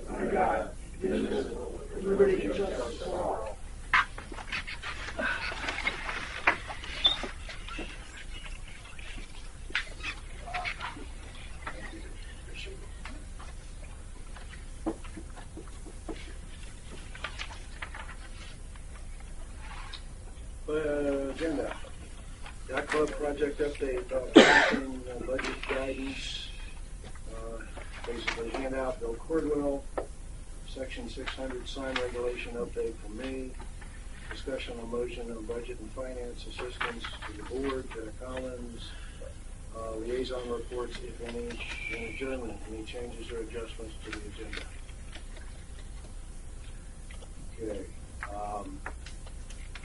under God, indivisible, with liberty and justice for all. Agenda. Yacht Club project update, documentation, budget guidance, basically handout, Bill Cordwell, section 600 sign regulation update from me, discussion on motion on budget and finance assistance to the board, Jack Collins, liaison reports, if any, and adjournment, any changes or adjustments to the agenda. Okay.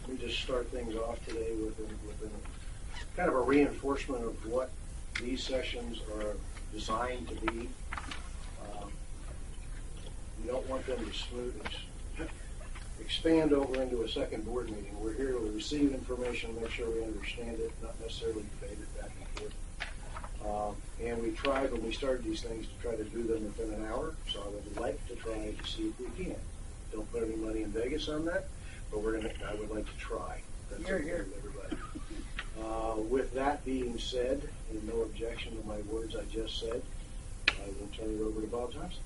Let me just start things off today with a kind of a reinforcement of what these sessions are designed to be. You don't want them to expand over into a second board meeting. We're here to receive information, make sure we understand it, not necessarily debate it back and forth. And we tried, when we started these things, to try to do them within an hour, so I would like to try to see if we can. Don't put any money in Vegas on that, but I would like to try. That's okay with everybody. With that being said, and no objection to my words I just said, I will turn it over to Bob Thompson.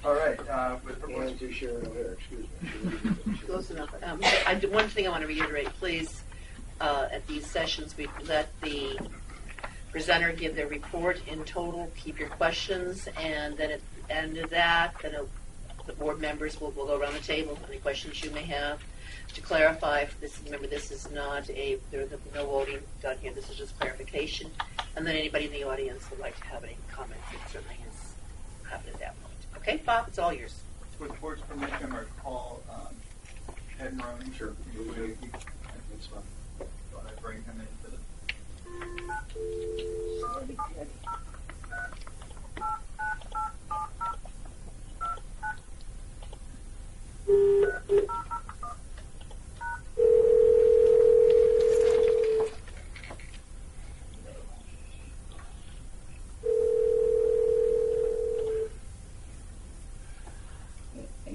All right. And to Sharon O'Hare, excuse me. Close enough. One thing I want to reiterate, please, at these sessions, we let the presenter give their report in total, keep your questions, and then at the end of that, the board members will go around the table, any questions you may have. To clarify, remember this is not there's no voting done here, this is just clarification. And then anybody in the audience would like to have any comments, it certainly is happening at that point. Okay, Bob, it's all yours. With the board's permission, I'm going to call Ed Maroney. Sure. That's fine. Thought I'd bring him into the...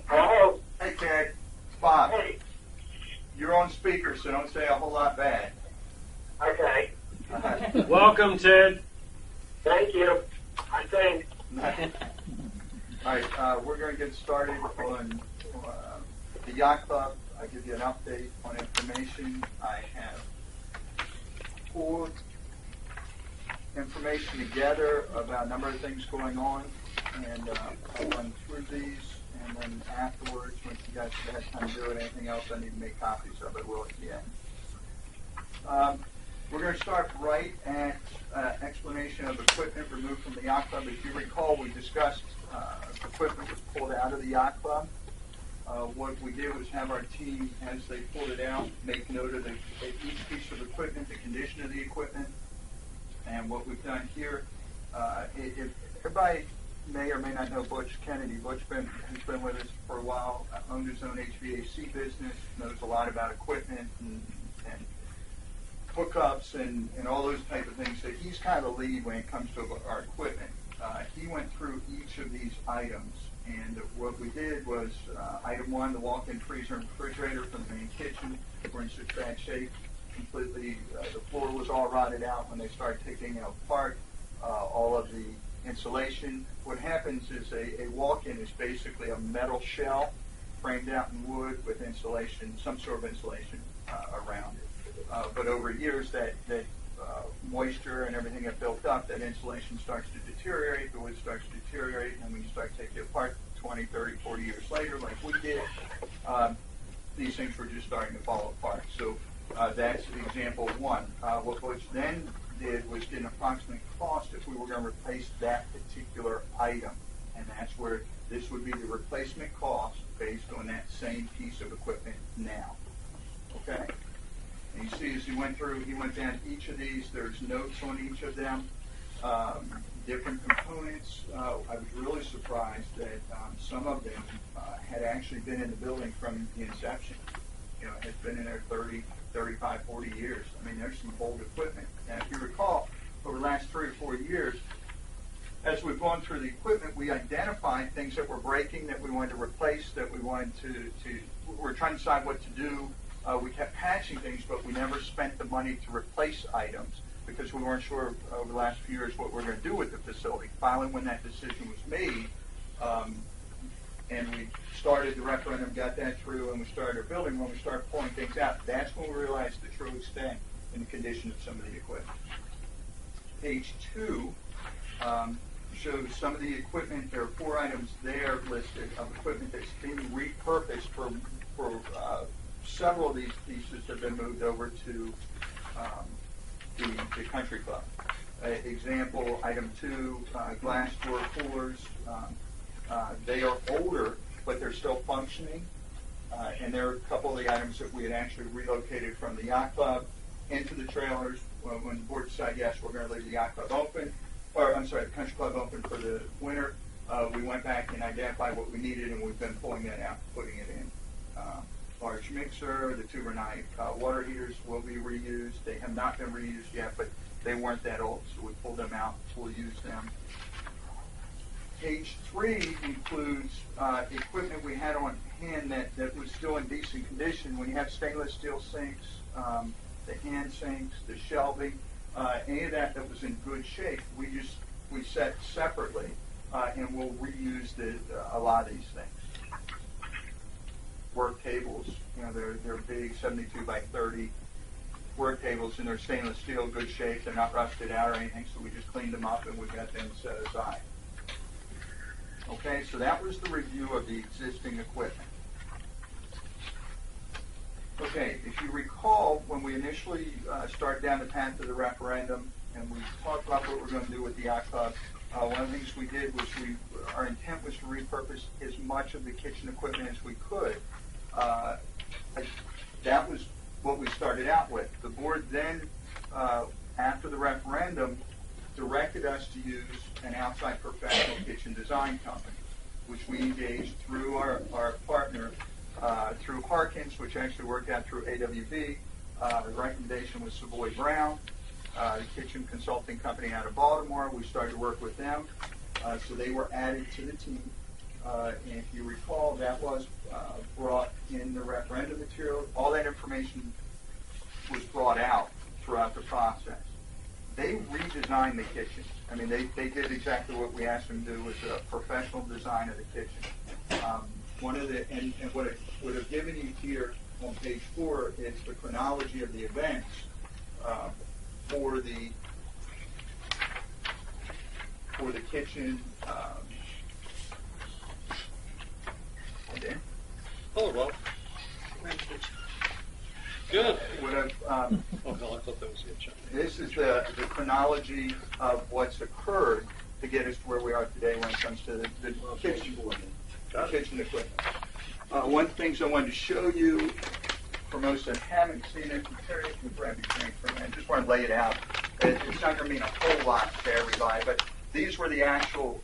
Hello? Hey, Ted. Bob. Hey. You're on speaker, so don't say a whole lot bad. Okay. Welcome, Ted. Thank you. I think. All right, we're going to get started on the Yacht Club. I'll give you an update on information. I have pulled information together about a number of things going on, and I'll run through these, and then afterwards, once you guys have had time to do it, anything else I need to make copies of, I will at the end. We're going to start right at explanation of equipment removed from the Yacht Club. If you recall, we discussed equipment was pulled out of the Yacht Club. What we did was have our team, as they pulled it out, make note of each piece of equipment, the condition of the equipment, and what we've done here. Everybody may or may not know Butch Kennedy. Butch has been with us for a while, owned his own HVAC business, knows a lot about equipment and hookups and all those type of things. So he's kind of the lead when it comes to our equipment. He went through each of these items, and what we did was item one, the walk-in freezer and refrigerator from the main kitchen were in such bad shape. Completely, the floor was all rotted out when they started taking it apart. All of the insulation. What happens is a walk-in is basically a metal shell framed out in wood with insulation, some sort of insulation around it. But over years, that moisture and everything that built up, that insulation starts to deteriorate, the wood starts to deteriorate, and when you start taking it apart 20, 30, 40 years later, like we did, these things were just starting to fall apart. So that's example one. What Butch then did was get an approximate cost if we were going to replace that particular item. And that's where this would be the replacement cost based on that same piece of equipment now. Okay? And you see as he went through, he went down each of these. There's notes on each of them, different components. I was really surprised that some of them had actually been in the building from the inception. You know, it has been in there 30, 35, 40 years. I mean, there's some old equipment. And if you recall, over the last 3 or 4 years, as we've gone through the equipment, we identified things that were breaking that we wanted to replace, that we wanted we're trying to decide what to do. We kept patching things, but we never spent the money to replace items because we weren't sure over the last few years what we were going to do with the facility. Finally, when that decision was made, and we started the referendum, got that through, and we started our building, when we started pulling things out, that's when we realized the true extent and the condition of some of the equipment. Page 2 shows some of the equipment. There are 4 items there listed of equipment that's being repurposed for several of these pieces have been moved over to the country club. Example, item 2, glass door coolers. They are older, but they're still functioning. And there are a couple of the items that we had actually relocated from the yacht club into the trailers. When the board decided, yes, we're going to leave the yacht club open, the country club open for the winter, we went back and identified what we needed, and we've been pulling that out, putting it in. Large mixer, the Tubernite water heaters will be reused. They have not been reused yet, but they weren't that old, so we pulled them out. We'll use them. Page 3 includes equipment we had on hand that was still in decent condition. When you have stainless steel sinks, the hand sinks, the shelving, any of that was in good shape, we set separately, and we'll reuse a lot of these things. Work tables, they're big, 72 by 30 work tables, and they're stainless steel, good shape. They're not rusted out or anything, so we just cleaned them up and we've got them set aside. Okay, so that was the review of the existing equipment. Okay, if you recall, when we initially started down the path of the referendum and we talked about what we're going to do with the yacht club, one of the things we did was our intent was to repurpose as much of the kitchen equipment as we could. That was what we started out with. The board then, after the referendum, directed us to use an outside professional kitchen design company, which we engaged through our partner, through Harkins, which actually worked out through AWB. The recommendation was Savoy Brown, the kitchen consulting company out of Baltimore. We started to work with them, so they were added to the team. And if you recall, that was brought in the referendum material. All that information was brought out throughout the process. They redesigned the kitchen. I mean, they did exactly what we asked them to do, was a professional design of the kitchen. One of the and what it would have given you here on page 4 is the chronology of the events for the kitchen. Oh, well. Good. Would have, Oh, no, I thought that was it. this is the chronology of what's occurred to get us to where we are today when it comes to the kitchen equipment. One of the things I wanted to show you, for most that haven't seen it, Terry, you can grab your drink for a minute. Just want to lay it out. It's not going to mean a whole lot to everybody, but these were the actual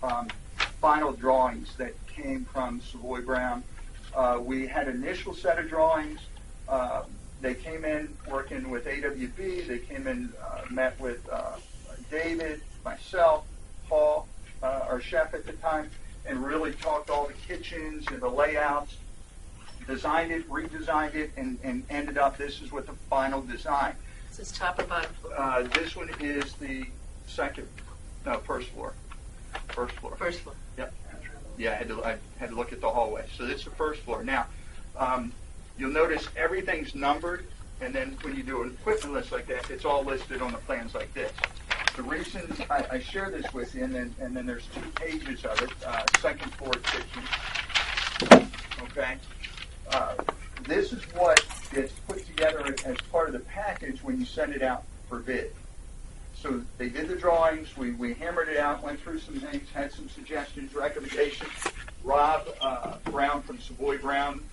final drawings that came from Savoy Brown. We had an initial set of drawings. They came in working with AWB. They came in, met with David, myself, Paul, our chef at the time, and really talked all the kitchens and the layouts, designed it, redesigned it, and ended up, this is what the final design. Is this top or bottom floor? This one is the first floor. First floor. First floor. Yep. Yeah, I had to look at the hallway. So this is the first floor. Now, you'll notice everything's numbered, and then when you do an equipment list like that, it's all listed on the plans like this. The reason I share this with you, and then there's 2 pages of it, second floor kitchen. Okay? This is what gets put together as part of the package when you send it out for bid. So they did the drawings, we hammered it out, went through some things, had some suggestions, recommendations. Rob Brown from Savoy Brown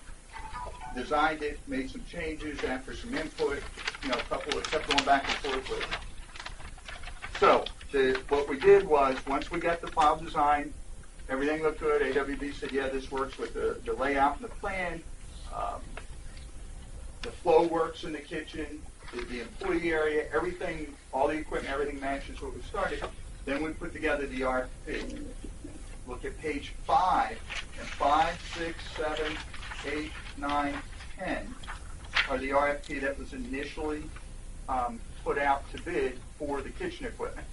designed it, made some changes after some input, kept going back and forth with it. So what we did was, once we got the file design, everything looked good. AWB said, yeah, this works with the layout and the plan. The flow works in the kitchen, the employee area, everything, all the equipment, everything matches what we started. Then we put together the RFP. Look at page 5, and 5, 6, 7, 8, 9, 10 are the RFP that was initially put out to bid for the kitchen equipment.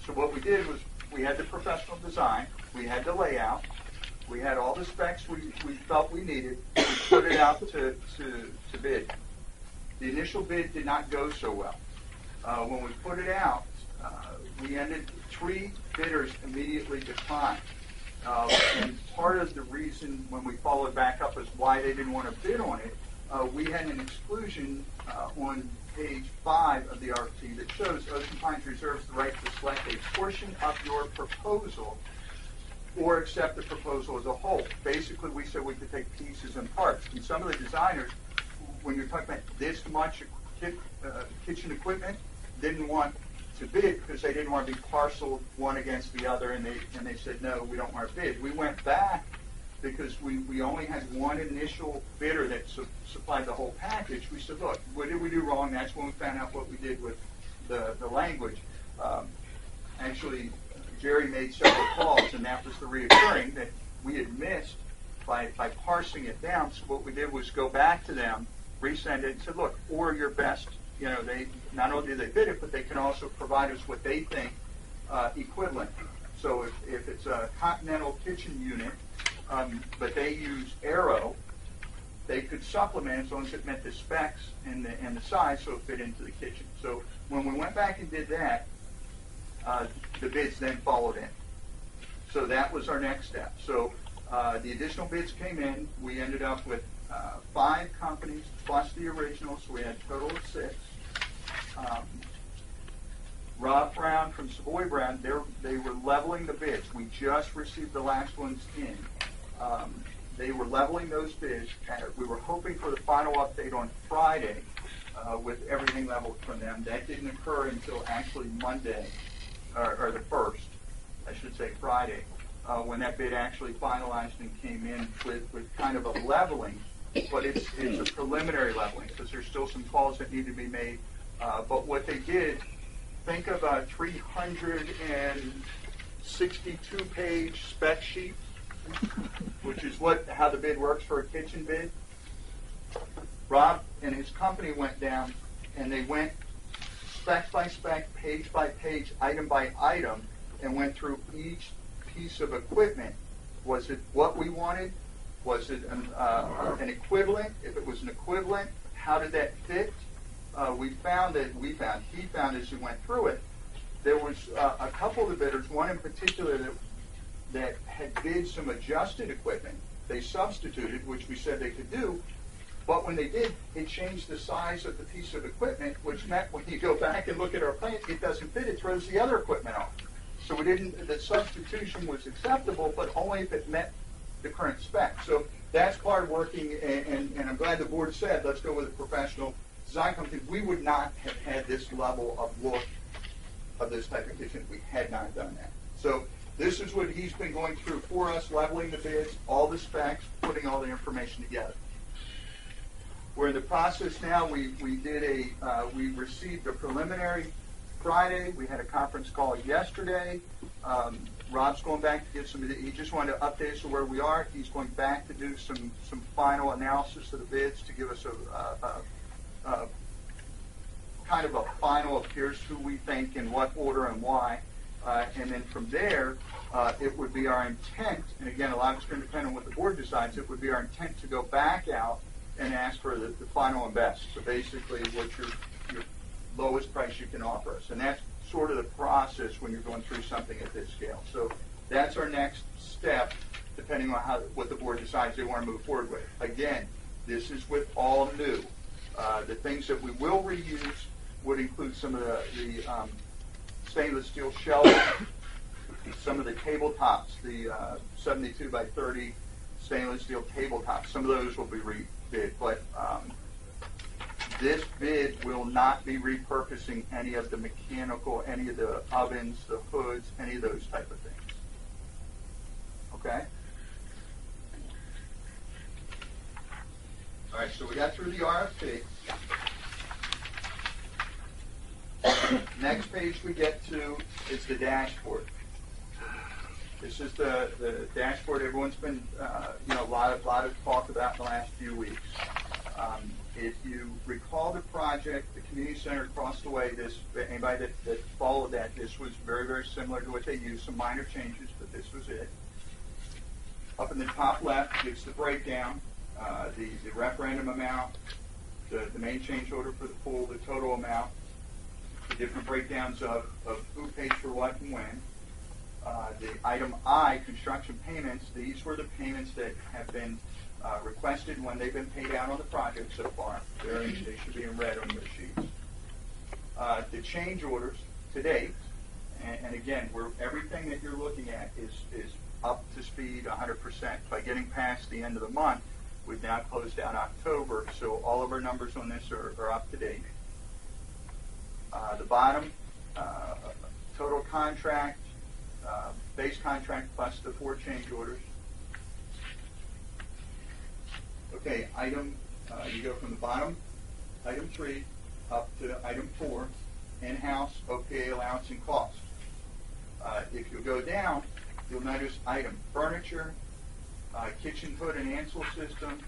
So what we did was we had the professional design, we had the layout, we had all the specs we felt we needed, we put it out to bid. The initial bid did not go so well. When we put it out, we ended 3 bidders immediately declined. And part of the reason when we followed back up is why they didn't want to bid on it, we had an exclusion on page 5 of the RFP that shows Ocean Pines reserves the right to select a portion of your proposal or accept the proposal as a whole. Basically, we said we could take pieces and parts. And some of the designers, when you're talking about this much kitchen equipment, didn't want to bid because they didn't want to be parceled one against the other, and they said, no, we don't want to bid. We went back because we only had one initial bidder that supplied the whole package. We said, look, what did we do wrong? That's when we found out what we did with the language. Actually, Jerry made several calls, and that was the reoccurring that we had missed by parsing it down. So what we did was go back to them, resend it, and said, look, or your best, they not only do they bid it, but they can also provide us what they think equivalent. So if it's a Continental kitchen unit, but they use Aero, they could supplement as long as it met the specs and the size, so it fit into the kitchen. So when we went back and did that, the bids then followed in. So that was our next step. So the additional bids came in. We ended up with 5 companies plus the original, so we had a total of 6. Rob Brown from Savoy Brown, they were leveling the bids. We just received the last ones in. They were leveling those bids. We were hoping for the final update on Friday with everything leveled from them. That didn't occur until actually Monday, or the 1st, I should say Friday, when that bid actually finalized and came in with kind of a leveling. But it's a preliminary leveling because there's still some calls that need to be made. But what they did, think of a 362-page spec sheet, which is how the bid works for a kitchen bid. Rob and his company went down and they went spec by spec, page by page, item by item, and went through each piece of equipment. Was it what we wanted? Was it an equivalent? If it was an equivalent, how did that fit? He found as we went through it, there was a couple of the bidders, one in particular that had bid some adjusted equipment. They substituted, which we said they could do, but when they did, it changed the size of the piece of equipment, which meant when you go back and look at our plan, it doesn't fit, it throws the other equipment off. So the substitution was acceptable, but only if it met the current spec. So that's hard working, and I'm glad the board said, let's go with a professional design company. We would not have had this level of look of this type of kitchen if we had not done that. So this is what he's been going through for us, leveling the bids, all the specs, putting all the information together. We're in the process now. We received a preliminary Friday. We had a conference call yesterday. Rob's going back to get he just wanted to update us on where we are. He's going back to do some final analysis of the bids to give us a kind of a final of here's who we think in what order and why. And then from there, it would be our intent, and again, a lot of it's going to depend on what the board decides, it would be our intent to go back out and ask for the final and best. So basically, what's your lowest price you can offer us. And that's sort of the process when you're going through something at this scale. So that's our next step, depending on what the board decides they want to move forward with. Again, this is with all new. The things that we will reuse would include some of the stainless steel shelves, some of the tabletops, the 72 by 30 stainless steel tabletops. Some of those will be rebid, but this bid will not be repurposing any of the mechanical, any of the ovens, the hoods, any of those type of things. Okay? All right, so we got through the RFP. Next page we get to is the dashboard. This is the dashboard everyone's been, a lot of talk about in the last few weeks. If you recall the project, the community center across the way, anybody that followed that, this was very, very similar to what they used, some minor changes, but this was it. Up in the top left, it's the breakdown, the referendum amount, the main change order for the pool, the total amount, the different breakdowns of who pays for what and when. The item I, construction payments, these were the payments that have been requested when they've been paid out on the project so far. They should be in red on your sheets. The change orders to date, and again, everything that you're looking at is up to speed 100%. By getting past the end of the month, we've now closed out October, so all of our numbers on this are up to date. The bottom, total contract, base contract plus the 4 change orders. Okay, you go from the bottom, item 3, up to item 4, in-house, OPA allowance and cost. If you go down, you'll notice item furniture, kitchen hood and ansel system,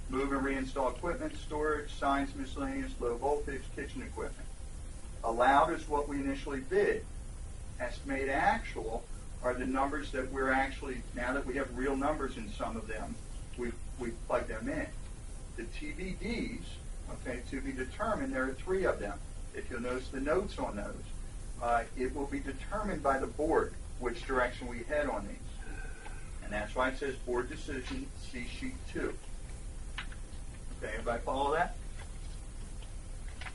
move and reinstall equipment, storage, signs, miscellaneous, low voltage, kitchen equipment. Allowed is what we initially bid. Estimated actual are the numbers that we're actually, now that we have real numbers in some of them, we've plugged them in. The TBDs, okay, to be determined, there are 3 of them. If you'll notice the notes on those, it will be determined by the board which direction we head on these. And that's why it says board decision, see sheet 2. Okay, everybody follow that?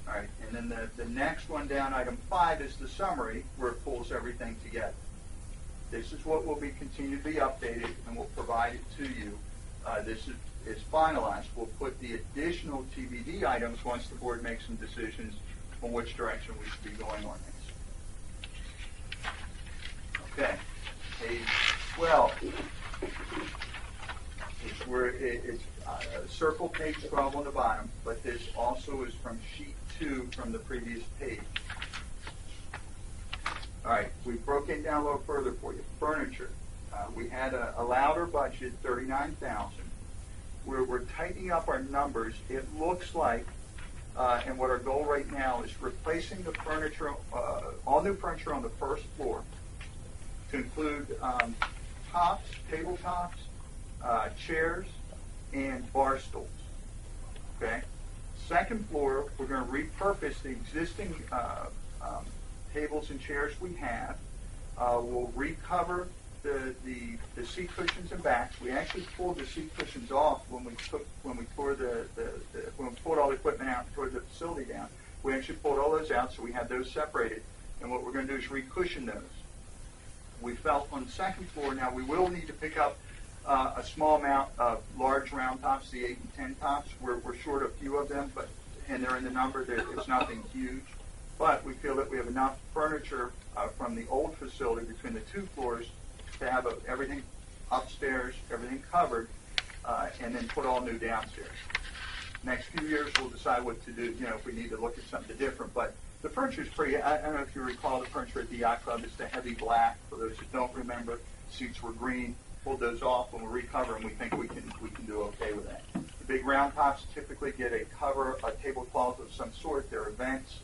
All right, and then the next one down, item 5, is the summary where it pulls everything together. This is what will be continued to be updated, and we'll provide it to you. This is finalized. We'll put the additional TBD items once the board makes some decisions on which direction we should be going on this. Okay, page 12. It's circle page 12 on the bottom, but this also is from sheet 2 from the previous page. All right, we broke it down a little further for you. Furniture. We had a louder budget, $39,000. We're tightening up our numbers. It looks like, and what our goal right now is replacing the furniture, all new furniture on the first floor, to include tops, tabletops, chairs, and bar stools. Okay. Second floor, we're going to repurpose the existing tables and chairs we have. We'll recover the seat cushions and backs. We actually pulled the seat cushions off when we pulled all the equipment out and tore the facility down. We actually pulled all those out, so we had those separated. And what we're going to do is recushion those. We felt on the second floor, now we will need to pick up a small amount of large round tops, the 8 and 10 tops. We're short a few of them, and they're in the number. It's nothing huge. But we feel that we have enough furniture from the old facility between the 2 floors to have everything upstairs, everything covered, and then put all new downstairs. Next few years, we'll decide what to do, if we need to look at something different. But the furniture is pretty, I don't know if you recall the furniture at the yacht club. It's the heavy black. For those that don't remember, seats were green. Pulled those off. When we recover them, we think we can do okay with that. The big round tops typically get a cover, a tablecloth of some sort. They're events,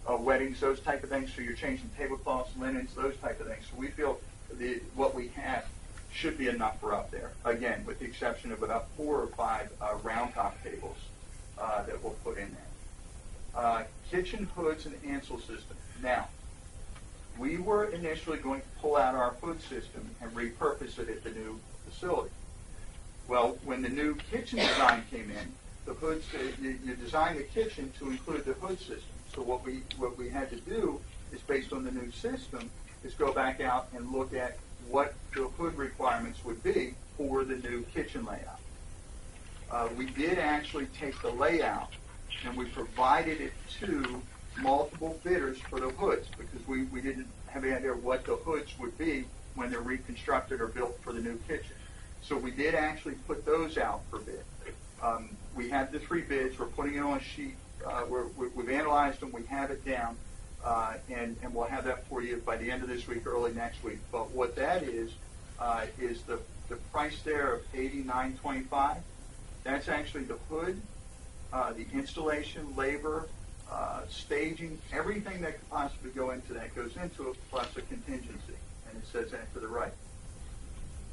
weddings, those type of things. So you're changing tablecloths, linens, those type of things. So we feel what we have should be enough for up there. Again, with the exception of about 4 or 5 round top tables that we'll put in there. Kitchen hoods and ansel system. Now, we were initially going to pull out our hood system and repurpose it at the new facility. Well, when the new kitchen design came in, the hoods, you designed the kitchen to include the hood system. So what we had to do is, based on the new system, is go back out and look at what the hood requirements would be for the new kitchen layout. We did actually take the layout and we provided it to multiple bidders for the hoods, because we didn't have any idea what the hoods would be when they're reconstructed or built for the new kitchen. So we did actually put those out for bid. We had the 3 bids. We're putting it on a sheet. We've analyzed them. We have it down. and we'll have that for you by the end of this week, early next week. But what that is the price there of $89.25. That's actually the hood, the installation, labor, staging, everything that could possibly go into that goes into it, plus a contingency, and it says that to the right.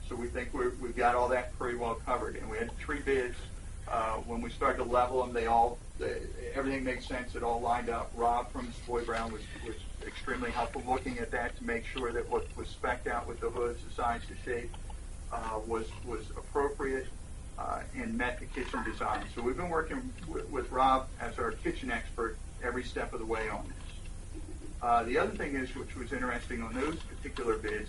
So we think we've got all that pretty well covered, and we had 3 bids. When we started to level them, everything made sense. It all lined up. Rob from Savoy Brown was extremely helpful looking at that to make sure that what was spec'd out with the hoods, the size, the shape, was appropriate and met the kitchen design. So we've been working with Rob as our kitchen expert every step of the way on this. The other thing is, which was interesting on those particular bids,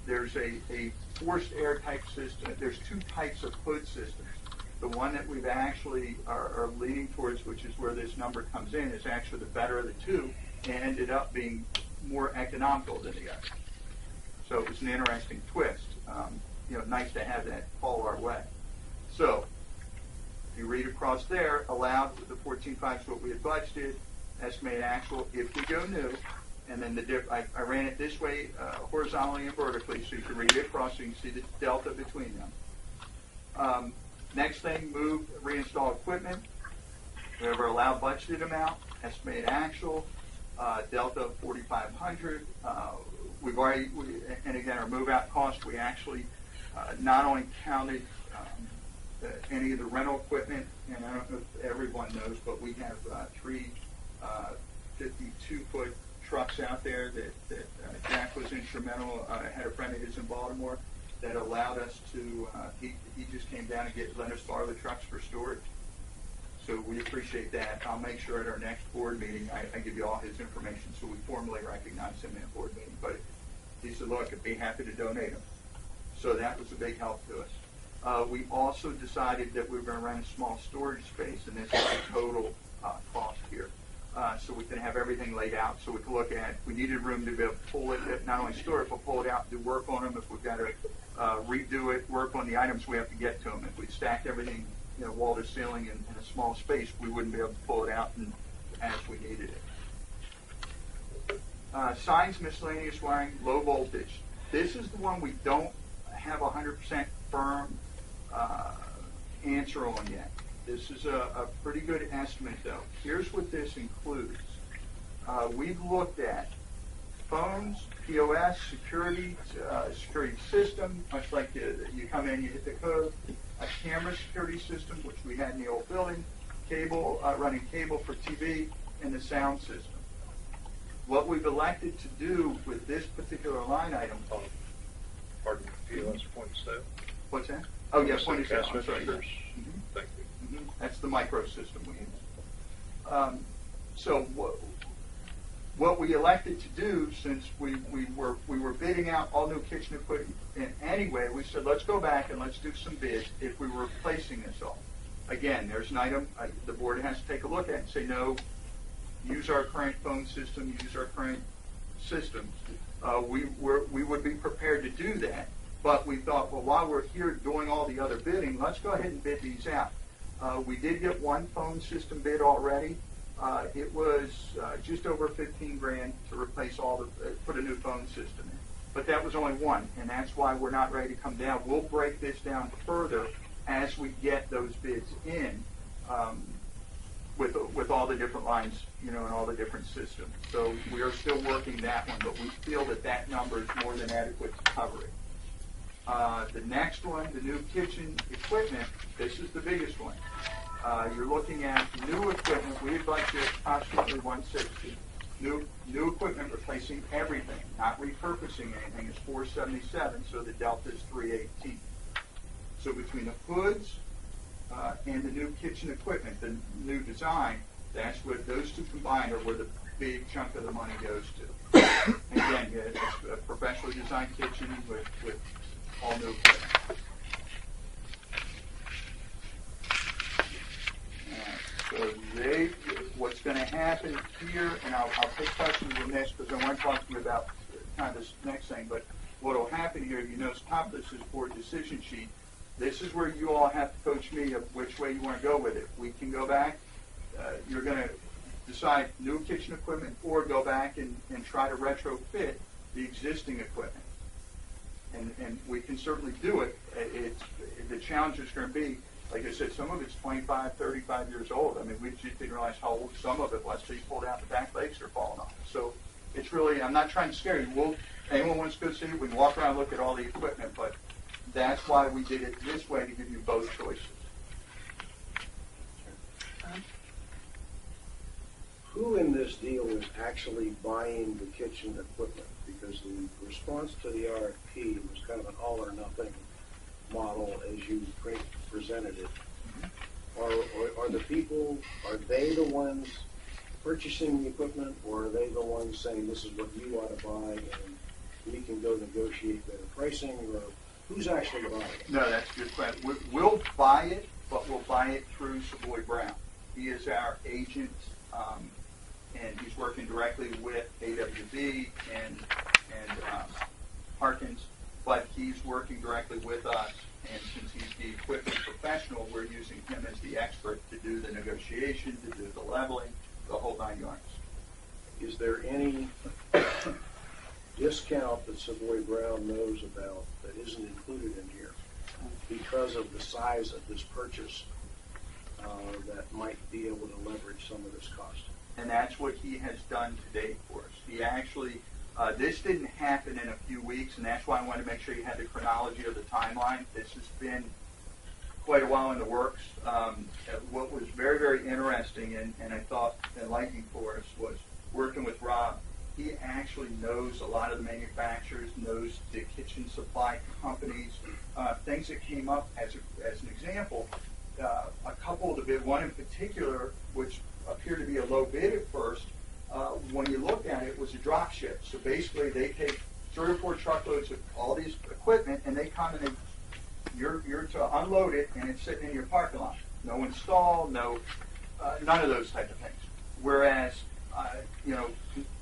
there's a forced air type system. There's 2 types of hood systems. The one that we've actually are leaning towards, which is where this number comes in, is actually the better of the 2, and ended up being more economical than the other. So it was an interesting twist. Nice to have that fall our way. So if you read across there, allowed the 14.5 is what we had budgeted, estimated actual if we go new, and then I ran it this way horizontally and vertically, so you can read it across so you can see the delta between them. Next thing, move, reinstall equipment. Whatever allowed budgeted amount, estimated actual, delta of 4,500. We've already, and again, our move out cost, we actually not only counted any of the rental equipment, and I don't know if everyone knows, but we have 3 52-foot trucks out there that Jack was instrumental. I had a friend of his in Baltimore that allowed us to, he just came down and let us borrow the trucks for storage. So we appreciate that. I'll make sure at our next board meeting I give you all his information so we formally recognize him in a board meeting. But he said, look, I'd be happy to donate them. So that was a big help to us. We also decided that we were going to rent a small storage space, and this is the total cost here. So we can have everything laid out so we can look at, we needed room to be able to pull it, not only store it, but pull it out and do work on them. If we've got to redo it, work on the items we have to get to them. If we stacked everything, wall to ceiling in a small space, we wouldn't be able to pull it out as we needed it. Signs, miscellaneous wiring, low voltage. This is the one we don't have 100% firm answer on yet. This is a pretty good estimate, though. Here's what this includes. We've looked at phones, POS, security system, much like you come in, you hit the code, a camera security system, which we had in the old building, cable, running cable for TV, and the sound system. What we've elected to do with this particular line item. Pardon, POS point of sale. What's that? Oh, yeah, point of sale. Cash I'm sorry. registers. Mhm. Thank you. That's the micro system we use. So what we elected to do, since we were bidding out all new kitchen equipment anyway, we said let's go back and let's do some bids if we were replacing this all. Again, there's an item the board has to take a look at and say no. Use our current phone system. Use our current systems. We would be prepared to do that, but we thought, well, while we're here doing all the other bidding, let's go ahead and bid these out. We did get one phone system bid already. It was just over $15,000 to replace put a new phone system in. But that was only one, and that's why we're not ready to come down. We'll break this down further as we get those bids in, with all the different lines, and all the different systems. So we are still working that one, but we feel that number is more than adequate to cover it. The next one, the new kitchen equipment, this is the biggest one. You're looking at new equipment. We budget approximately $160. New equipment replacing everything, not repurposing anything, is $477. So the delta is $318. So between the hoods and the new kitchen equipment, the new design, that's what those two combined are where the big chunk of the money goes to. And again, it's a professionally designed kitchen with all new equipment. So what's going to happen here, and I'll take questions on this because I want to talk to you about kind of this next thing, but what will happen here, you notice top of this is board decision sheet. This is where you all have to coach me of which way you want to go with it. We can go back. You're going to decide new kitchen equipment or go back and try to retrofit the existing equipment. And we can certainly do it. The challenge is going to be, like I said, some of it's 25, 35 years old. I mean, we just didn't realize how old some of it was. So you pulled out, the back legs are falling off. So it's really, I'm not trying to scare you. Anyone wants to go see it, we can walk around and look at all the equipment, but that's why we did it this way, to give you both choices. Who in this deal is actually buying the kitchen equipment? Because the response to the RFP was kind of an all or nothing model as you presented it. Are the people, are they the ones purchasing the equipment, or are they the ones saying this is what you ought to buy and we can go negotiate better pricing, or who's actually buying it? No, that's a good question. We'll buy it, but we'll buy it through Savoy Brown. He is our agent, and he's working directly with AWB and Harkins, but he's working directly with us. And since he's the equipment professional, we're using him as the expert to do the negotiation, to do the leveling, the whole 9 yards. Is there any discount that Savoy Brown knows about that isn't included in here because of the size of this purchase that might be able to leverage some of this cost? And that's what he has done to date for us. He actually, this didn't happen in a few weeks, and that's why I wanted to make sure you had the chronology of the timeline. This has been quite a while in the works. What was very, very interesting and I thought enlightening for us was working with Rob. He actually knows a lot of the manufacturers, knows the kitchen supply companies, things that came up as an example. A couple of the bid, one in particular, which appeared to be a low bid at first, when you looked at it, was a drop ship. So basically they take 3 or 4 truckloads of all these equipment and they come and you're to unload it and it's sitting in your parking lot. No install, none of those type of things. Whereas,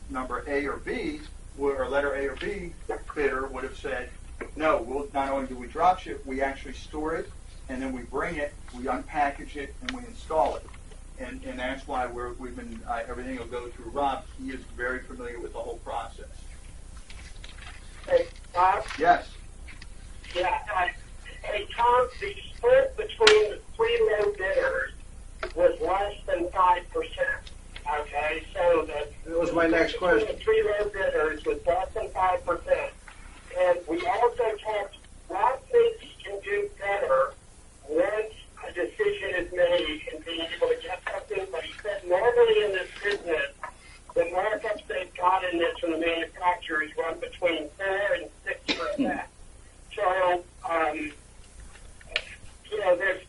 number A or B, or letter A or B bidder would have said, no, we'll not only do we drop ship, we actually store it, and then we bring it, we unpackage it, and we install it. And that's why we've been, everything will go through Rob. He is very familiar with the whole process. Hey, Bob? Yes. Yeah. Hey, Tom, the split between the 3 low bidders was less than 5%. Okay, so that was my next question. The 3 low bidders was less than 5%. And we also talked, Rob thinks he can do better once a decision is made and being able to get something, but he said normally in this business, the markups they've got in this from the manufacturers run between 4 and 6%. So,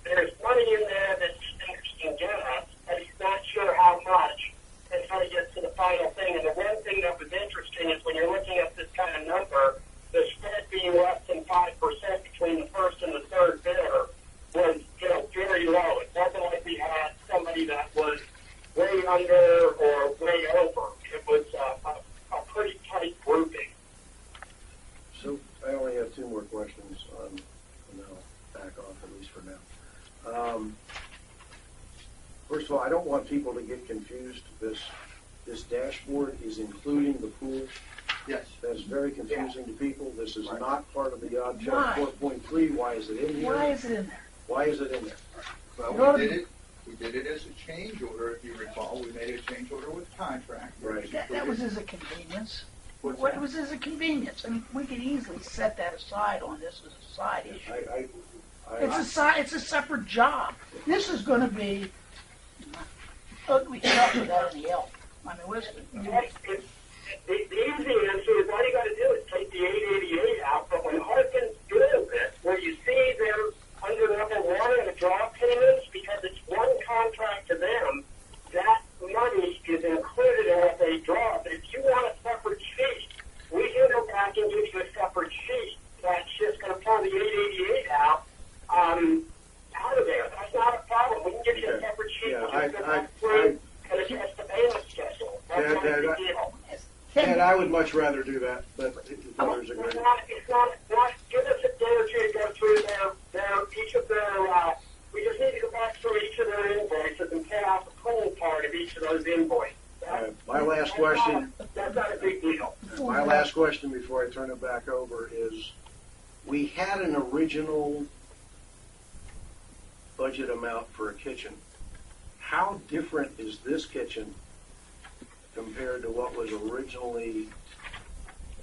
there's money in there that he thinks he can get us, but he's not sure how much until he gets to the final thing. And the one thing that was interesting is when you're looking at this kind of number, the spread being less than 5% between the first and the third bidder was, very low. It wasn't like we had somebody that was way under or way over. It was a pretty tight grouping. So I only have 2 more questions, and then I'll back off at least for now. First of all, I don't want people to get confused. This dashboard is including the pool. Yes. That's very confusing to people. This is not part of the object 4.3. Why is it in here? Why is it in there? Why is it in there? Well, we did it as a change order, if you recall. We made a change order with contract. Right. That was as a convenience. What's What that? was as a convenience? I mean, we could easily set that aside on this as a side issue. It's a separate job. This is going to be ugly stuff without any help. I mean, listen. The easy answer is all you got to do is take the 888 out, but when Harkins does it, where you see them under number 1 in the draw payments, because it's one contract to them, that money is included in what they draw. But if you want a separate sheet, we can go back and give you a separate sheet that's just going to pull the 888 out of there. That's not a problem. We can give you a separate sheet. Yeah, and just go back through and adjust the payment schedule. That's not a big deal. And I would much rather do that, but if others agree. It's not, give us a day or 2 to go through each of their, we just need to go back through each of their invoices and pay off the clean part of each of those invoices. turn it back over, is we had an original budget amount for a kitchen. How different is this kitchen compared to what was originally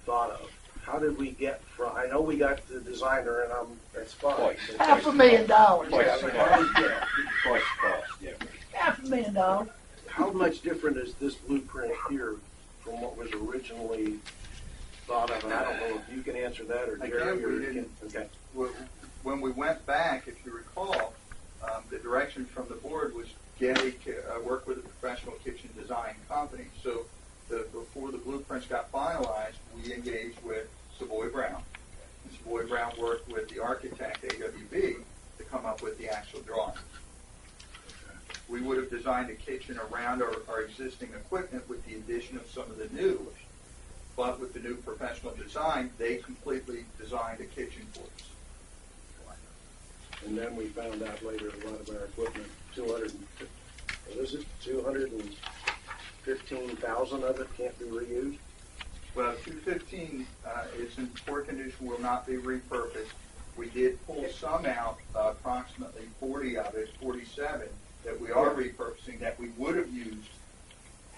thought of? How did we get from, I know we got the designer and that's fine. Twice. $500,000. Twice the cost. Yeah. Twice the cost, yeah. $500,000. How much different is this blueprint here from what was originally thought of? And I don't know if you can answer that or I Gary can, or we you didn't. can. Okay. When we went back, if you recall, the direction from the board was work with a professional kitchen design company. So before the blueprints got finalized, we engaged with Savoy Brown. And Savoy Brown worked with the architect, AWB, to come up with the actual drawing. We would have designed a kitchen around our existing equipment with the addition of some of the new. But with the new professional design, they completely designed a kitchen for us. And then we found out later a lot of our equipment, 215,000 of it can't be reused. Well, 215 is in poor condition, will not be repurposed. We did pull some out, approximately 40 of it, 47, that we are repurposing that we would have used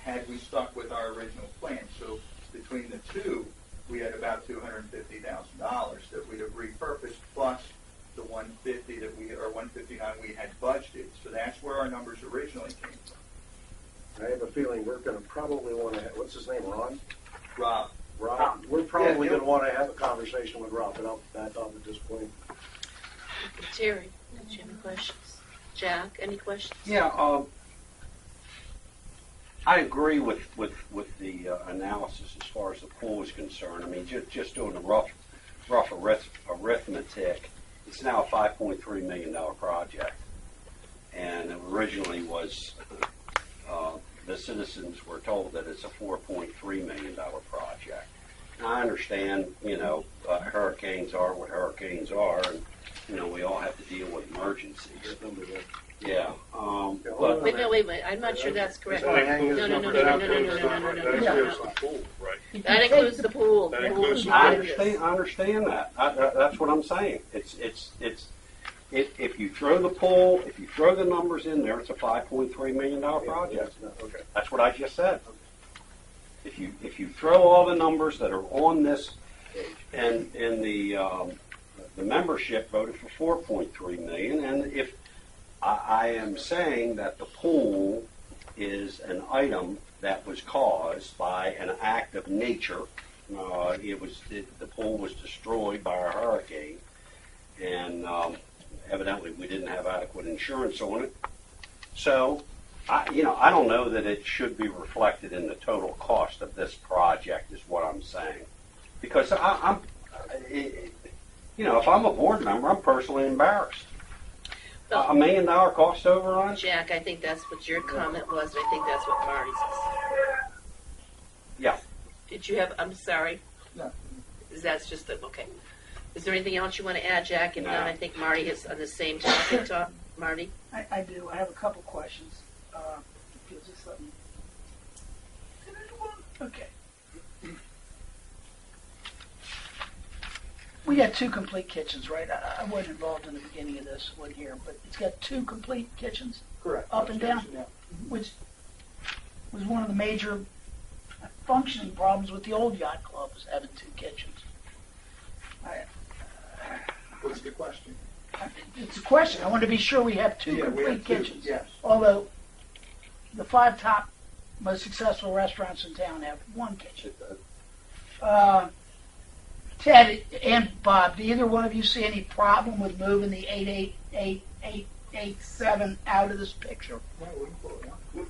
had we stuck with our original plan. So between the two, we had about $250,000 that we'd have repurposed, plus the 150 that or 159 we had budgeted. So that's where our numbers originally came from. I have a feeling we're going to probably want to have, what's his name, Ron? Rob. Rob. We're probably Yeah, going to want to have a conversation with Rob, but I'll back off at this point. Terry, do you have any questions? Jack, any questions? Yeah, I agree with the analysis as far as the pool is concerned. I mean, just doing a rough arithmetic, it's now a $5.3 million project. And it originally was, the citizens were told that it's a $4.3 million project. And I understand, hurricanes are what hurricanes are, and, we all have to deal with emergencies. Yeah. But Wait. I'm not sure that's correct. That includes No. That includes the pool, right? That includes the pool. That includes the I pool. understand that. That's what I'm saying. If you throw the pool, if you throw the numbers in there, it's a $5.3 million project. Okay. That's what I just said. If you throw all the numbers that are on this, and the membership voted for $4.3 million, and if I am saying that the pool is an item that was caused by an act of nature. The pool was destroyed by a hurricane, and evidently we didn't have adequate insurance on it. So, I don't know that it should be reflected in the total cost of this project, is what I'm saying, because if I'm a board member, I'm personally embarrassed. $1 million cost overrun? Jack, I think that's what your comment was, and I think that's what Marty's is. Yeah. Did you have, I'm sorry? No. That's just, okay. Is there anything else you want to add, Jack? If No. not, I think Marty is on the same topic. Marty? I do. I have a couple questions. If you'll just let me. Okay. We got 2 complete kitchens, right? I wasn't involved in the beginning of this one here, but it's got 2 complete kitchens, Correct. up and down, Yeah. which was one of the major functioning problems with the old yacht club, was having 2 kitchens. What's the question? It's a question. I want to be sure we have 2 Yeah, we complete have 2, kitchens. yes. Although the 5 top most successful restaurants in town have 1 kitchen. Ted and Bob, do either one of you see any problem with moving the 88887 out of this picture?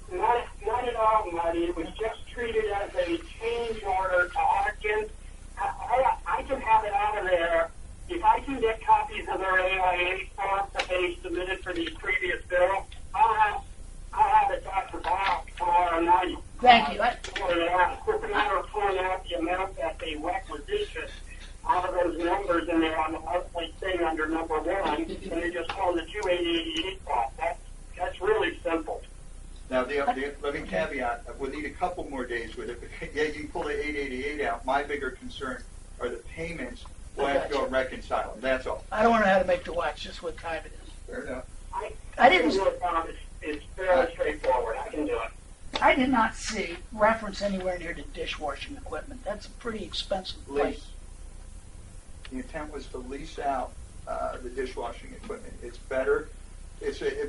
Not at all, Marty. It was just treated as a change order to Hawkins. I can have it out of there. If I can get copies of their AIA forms that they submitted for these previous bills, I'll have it back to Bob tomorrow night. Thank you. It's just a matter of pulling out the amount that they requisitioned out of those numbers in there on the monthly thing under number 1, and you're just calling the 2888 cost. That's really simple. Now, let me caveat, we'll need a couple more days with it. Yeah, you can pull the 888 out. My bigger concern are the know how to make the watch just what time it is. Fair enough. I didn't. It's fairly straightforward. I can do it. I did not see reference anywhere near to dishwashing equipment. That's a pretty expensive place. Lease. The intent was to lease out the dishwashing equipment. It's better,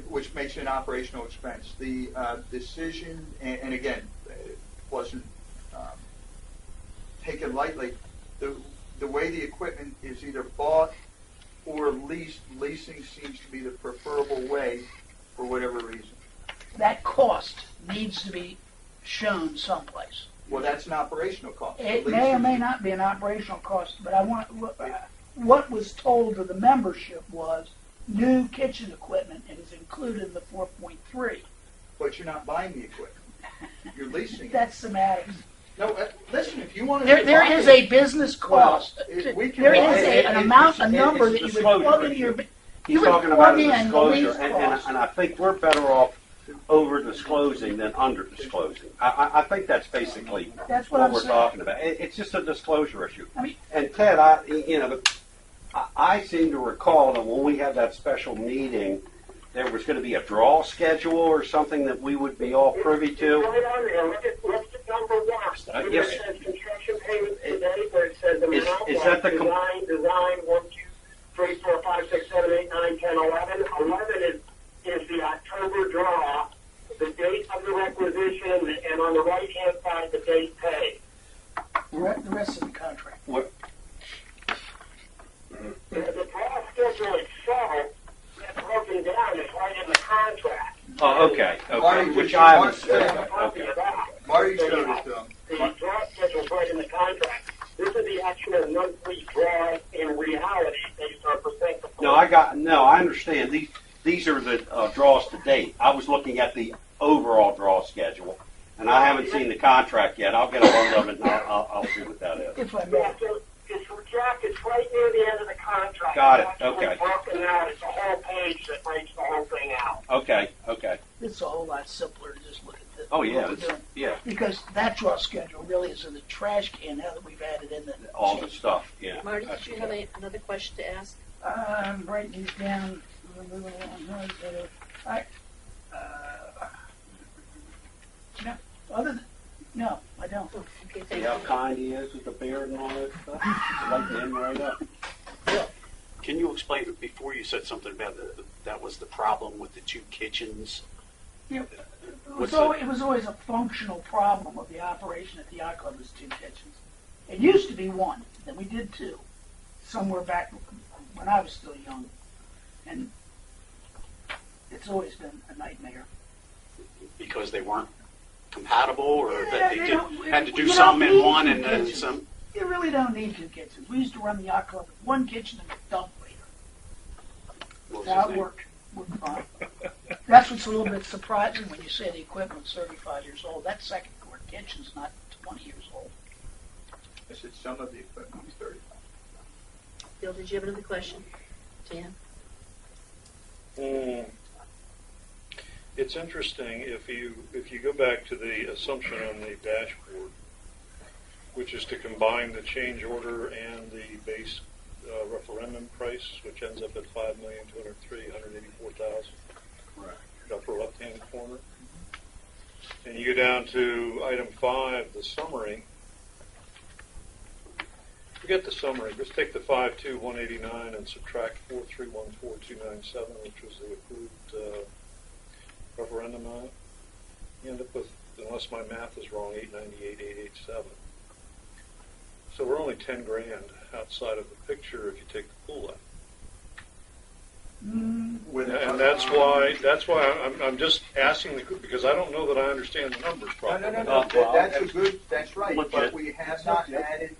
which makes it an operational expense. The decision, and again, it wasn't taken lightly. The way the equipment is either bought or leased, leasing seems to be the preferable way for whatever reason. That cost needs to be shown someplace. Well, that's an operational cost. It The may or leasing- may not be an operational cost, but I want what was told to the membership was new kitchen equipment and is included in the 4.3. But you're not buying the equipment. You're leasing it. That's the matter. No, listen, if you want to... There is a business cost. we can There buy is it. an amount, a it's number that you would disclosure plug into issue. your. He's You would talking about plug a in the disclosure, lease cost. and I think we're better off over disclosing than under disclosing. I think that's basically That's what what I'm we're saying. talking about. It's just a disclosure issue. I mean- And Ted, I seem to recall that when we had that special meeting, there was going to be a draw schedule or something that we would be all privy to. Right on there. Look at number one. Yes. It says construction payments today, where it says amount. Is that the design 1, 2, 3, 4, 5, 6, 7, 8, 9, 10, 11. 11 is the October draw, the date of the requisition, and on the right hand side the date paid. The rest of the contract. What? The draw schedule itself, that's broken down, is right in the contract. Oh, okay, Marty, which just- I Marty, haven't. Okay. Marty showed it to them. The draw schedule's right in the contract. This is the actual monthly draw in reality based on percent. I understand. These are the draws to date. I was looking at the overall draw schedule, and I haven't seen the contract yet. I'll get a hold of it, and I'll see what that is. If I may. Yeah, so Jack, it's right near the end of the contract. Got it, It's actually okay. broken out. It's a whole page that breaks the whole thing out. Okay. It's a whole lot simpler to just look at this. Oh, yeah, what we're it's- doing. yeah. Because that draw schedule really is in the trash can now that we've added in the. All the stuff, yeah. Marty, did you have another question to ask? I'm writing these down. We're moving along. No, I don't. Oh, okay, See thank how you. kind he is with the beard and all that stuff? I'd like to him right up. Can you explain, before you said something about that was the problem with the two kitchens? It What's was always a functional problem of the operation at the yacht club was two kitchens. It used to be one, then we did two, somewhere back when I was still young. And it's always been a nightmare. Because they weren't compatible, or that they don't- had to do you don't some in need one two and then kitchens. some? You really don't need two kitchens. We used to run the yacht club with one kitchen and a dump waiter. What was That his name? worked fine. That's what's a little bit surprising when you say the equipment's 35 years old. That second court kitchen's not 20 years old. I said some of the equipment was 35. Bill, did you have another question? Dan? It's interesting if you go back to the assumption on the dashboard, which is to combine the change order and the base referendum price, which ends up at $5,203,184,000. Right. Upper left-hand corner. And you go down to item 5, the summary. Forget the summary. Just take the 5,2,189 and subtract 4,314,297, which was the approved referendum on it. You end up with, unless my math is wrong, 898,887. So we're only 10 grand outside of the picture if you take the pool out. And that's why I'm just asking because I don't know that I understand the numbers properly. No. That's right. But Legit. we have not added,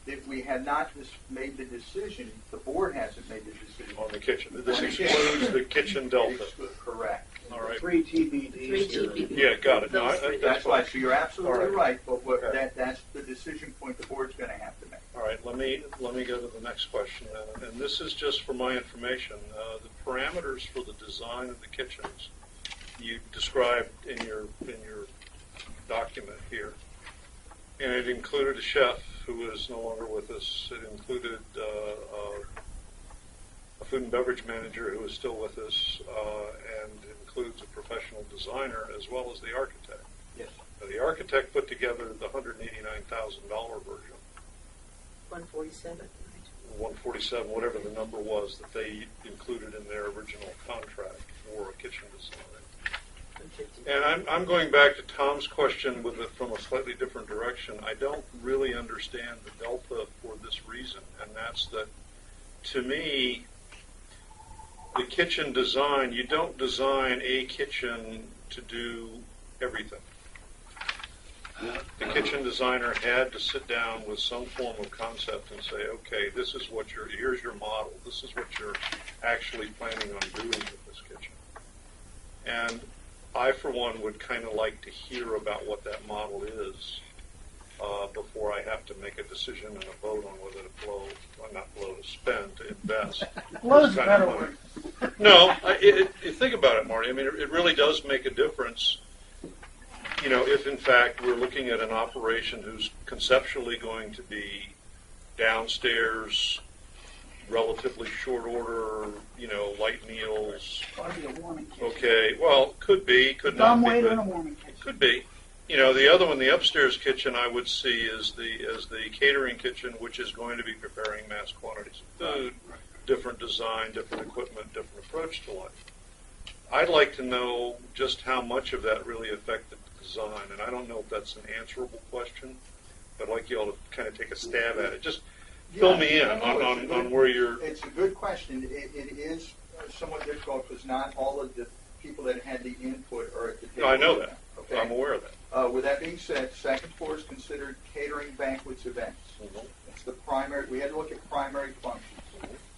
if we had not made the decision, the board hasn't made the decision. On the kitchen. This On the kitchen. excludes the kitchen delta. Correct. All right. 3 TBDs. Three here. TBDs. Yeah, got it. No, Those three. That's fine. right. So you're absolutely All right. But Okay. that's the decision point the board's going to have to make. All right, let me go to the next question then, and this is just for my information. The parameters for the design of the kitchens you described in your document here, and it included a chef who is no longer with us. It included a a food and beverage manager who is still with us, and includes a professional designer as well as the architect. Yes. Now, the architect put together the $189,000 version, 147. 147, whatever the number was that they included in their original contract for a kitchen design. 150. And I'm going back to Tom's question with it from a slightly different direction. I don't really understand the delta for this reason, and that's that, to me, the kitchen design, you don't design a kitchen to do everything. The kitchen designer had to sit down with some form of concept and say, okay, this is what here's your model. This is what you're actually planning on doing with this kitchen. And I, for one, would kind of like to hear about what that model is before I have to make a decision and a vote on whether to to spend, to invest. Blow's a Kind better of word. money. No, think about it, Marty. I mean, it really does make a difference. You know, if in fact we're looking at an operation who's conceptually going to be downstairs, relatively short order, light meals. Ought to be a warming kitchen. Okay, well, could be, could not Dumb be. waiter but- and a warming kitchen. Could be. The other one, the upstairs kitchen, I would see as the catering kitchen, which is going to be preparing mass quantities of food, different design, different equipment, different approach to life. I'd like to know just how much of that really affected the design, and I don't know if that's an answerable question, but I'd like you all to kind of take a stab at it. Just fill me in on where you're... It's a good question. It is somewhat difficult because not all of the people that had the input are at the table. No, I know that. Okay. I'm aware of that. With that being said, second floor is considered catering, banquets, events. Mhm. It's the primary. We had to look at primary functions.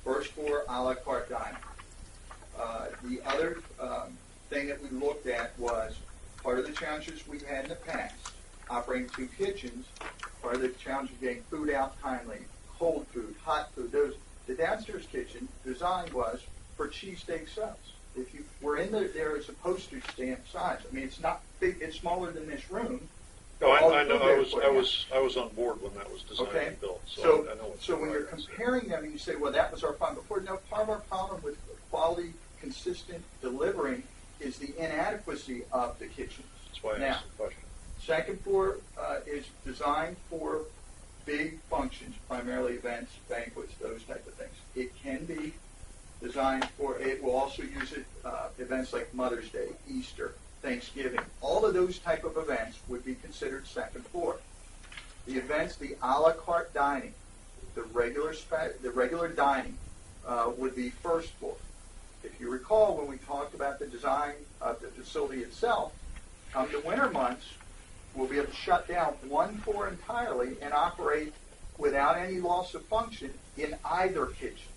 First floor, a la carte dining. The other thing that we looked at was part of the challenges we had in the past, operating two kitchens. Part of the challenge of getting food out timely, cold food, hot food. The downstairs kitchen design was for cheesesteak subs. If you were in there as a postage stamp size, I mean, it's not big. It's smaller than this room. No, All I the know. food they put in. I was on board when that was designed Okay. and built. So, I know what's so when you're required. comparing them and you say, well, that was our problem before, no, part of our problem with quality, consistent delivering is the inadequacy of the kitchens. That's why I Now, asked the question. second floor is designed for big functions, primarily events, banquets, those type of things. It can be designed for, it will also use it, events like Mother's Day, Easter, Thanksgiving. All of those type of events would be considered second floor. The events, the a la carte dining, the regular dining would be first floor. If you recall, when we talked about the design of the facility itself, come the winter months, we'll be able to shut down one floor entirely and operate without any loss of function in either kitchen.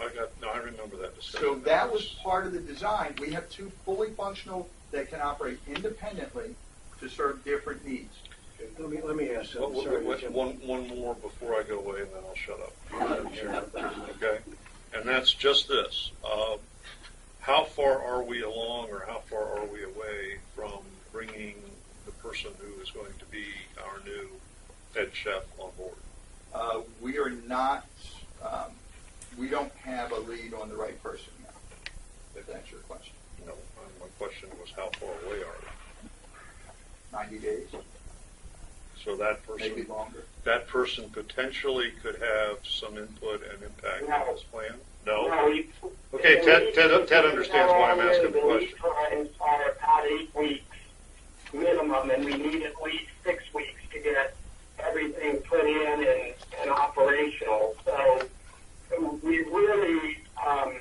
I remember that discussion. So that was part of the design. We have two fully functional that can operate independently to serve different needs. Okay, let me ask Well, something. Sorry, Jim. one more before I go away, and then I'll shut up. Sure. Okay? And that's just this. How far are we along, or how far are we away from bringing the person who is going to be our new head chef on board? We are not, we don't have a lead on the right person yet, if that's your question. No, my question was how far away are we? 90 days, So that person, maybe longer. that person potentially could have some input and impact on this plan? No? Okay, Ted understands why I'm asking the question. Times are about 8 weeks minimum, and we need at least 6 weeks to get everything put in and operational. So we really, I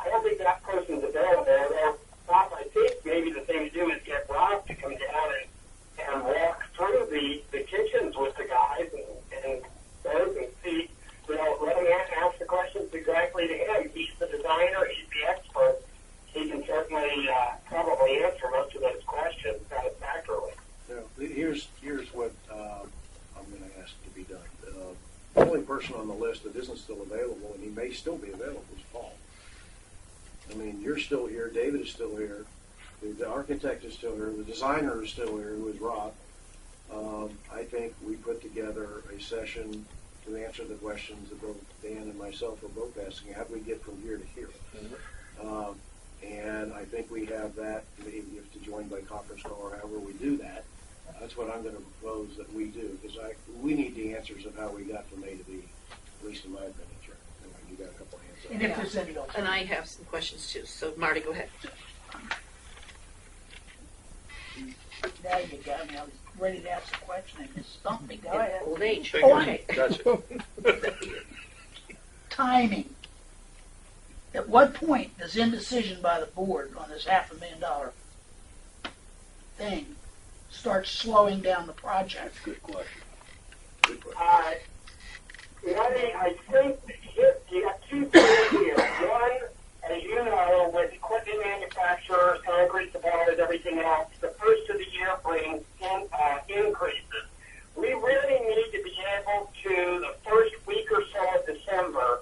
don't think that person's available. Although, Bob, I think maybe the thing to do is get Rob to come down and walk through the kitchens with the guys and those and see, let him ask the questions exactly to him. He's the designer, he's the expert. He can certainly probably answer most of those questions satisfactorily. Now, here's what I'm going to ask to be done. The only person on the list that isn't still available, and he may still be available, is Paul. I mean, you're still here. David is still here. The architect is still here. The designer is still here, who is Rob. I think we put together a session to answer the questions that both Dan and myself are both asking. How do we get from here to here? And I think we have that, maybe if to join by conference call or however we do that. That's what I'm going to propose that we do, because we need the answers of how we got from A to B, at least in my opinion, Chair. And you got a couple of answers. And if there's any else. And I have some questions too. So Marty, go ahead. Now you got me. I was ready to ask a question and just stumped me. Go ahead. Old age. Thank you. Okay. Gotcha. Timing. At what point does indecision by the board on this $500,000 thing start slowing down the project? Good question. Good question. Marty, I think you have two things here. One, as you know, with equipment manufacturers, concrete suppliers, everything else, the first of the year brings increases. We really need to be able to, the first week or so of December,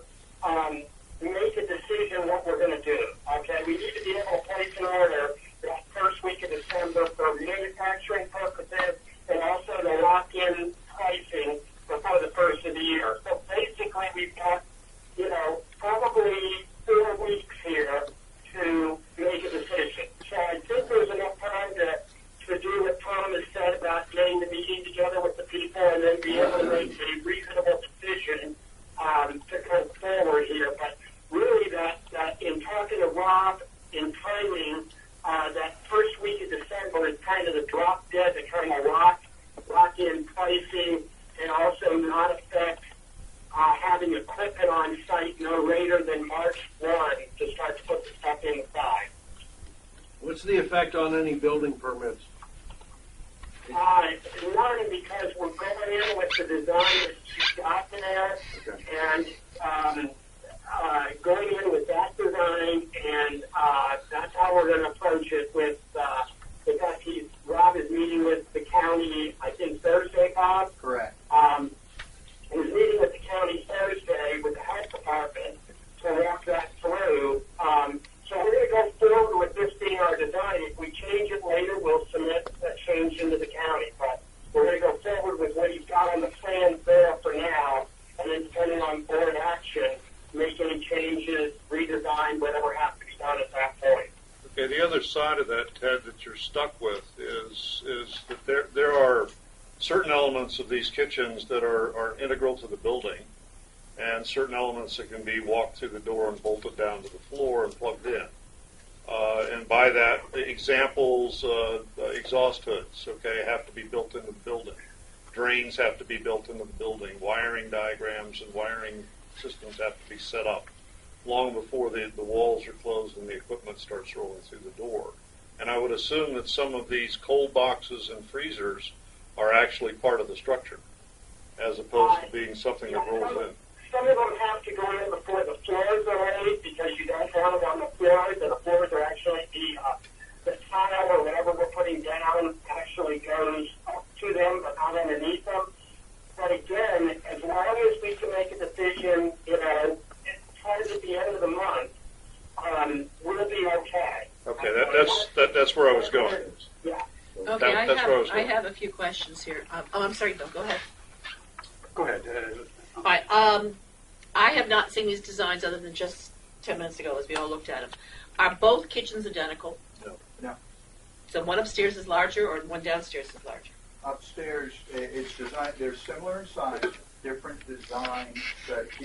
make a decision what we're going to do. Okay, we need to be able to place an order that first week of December for manufacturing purposes and also to lock in pricing before the first of the year. So basically, we've got, probably 4 weeks here to make a decision. So I think there's enough time to do what Tom has said about getting the meeting together with the people and then be able to make a reasonable decision to go forward here. But really, that in talking to Rob in timing, that first week of December is kind of the drop dead to kind of lock in pricing and also not affect having equipment on site no later than March 1 to start to put the stuff inside. What's the effect on any building permits? None, because we're going in with the design that you've got there, Okay. and going in with that design, and that's how we're going to approach it with, because Rob is meeting with the county, I think Thursday, Bob? Correct. He's meeting with the county Thursday with the health department to walk that through. So we're going to go forward with this being our design. If we change it later, we'll submit that change into the county. But we're going to go forward with what you've got on the plans there for now, and then depending on board action, make any changes, redesign, whatever has to be done at that point. Okay, the other side of that, Ted, that you're stuck with is that there are certain elements of these kitchens that are integral to the building, and certain elements that can be walked through the door and bolted down to the floor and plugged in. And by that, examples, exhaust hoods, okay, have to be built into the building. Drains have to be built into the building. Wiring diagrams and wiring systems have to be set up long before the walls are closed and the equipment starts rolling through the door. And I would assume that some of these cold boxes and freezers are actually part of the structure, as opposed to being something that rolls in. Some of them have to go in before the floors are laid because you don't want it on the floors, and the floors are actually the tile or whatever we're putting down actually goes up to them, but not underneath them. But again, as long as we can make a decision, towards at the end of the month, we'll be okay. Okay, that's where I was going. Yeah. Okay, That's where I was I going. have a few questions here. I'm sorry, Bill, go ahead. Go ahead. All right. I have not seen these designs other than just 10 minutes ago as we all looked at them. Are both kitchens identical? No. So one upstairs is larger or one downstairs is larger? Upstairs, it's designed, they're similar in size, different designs.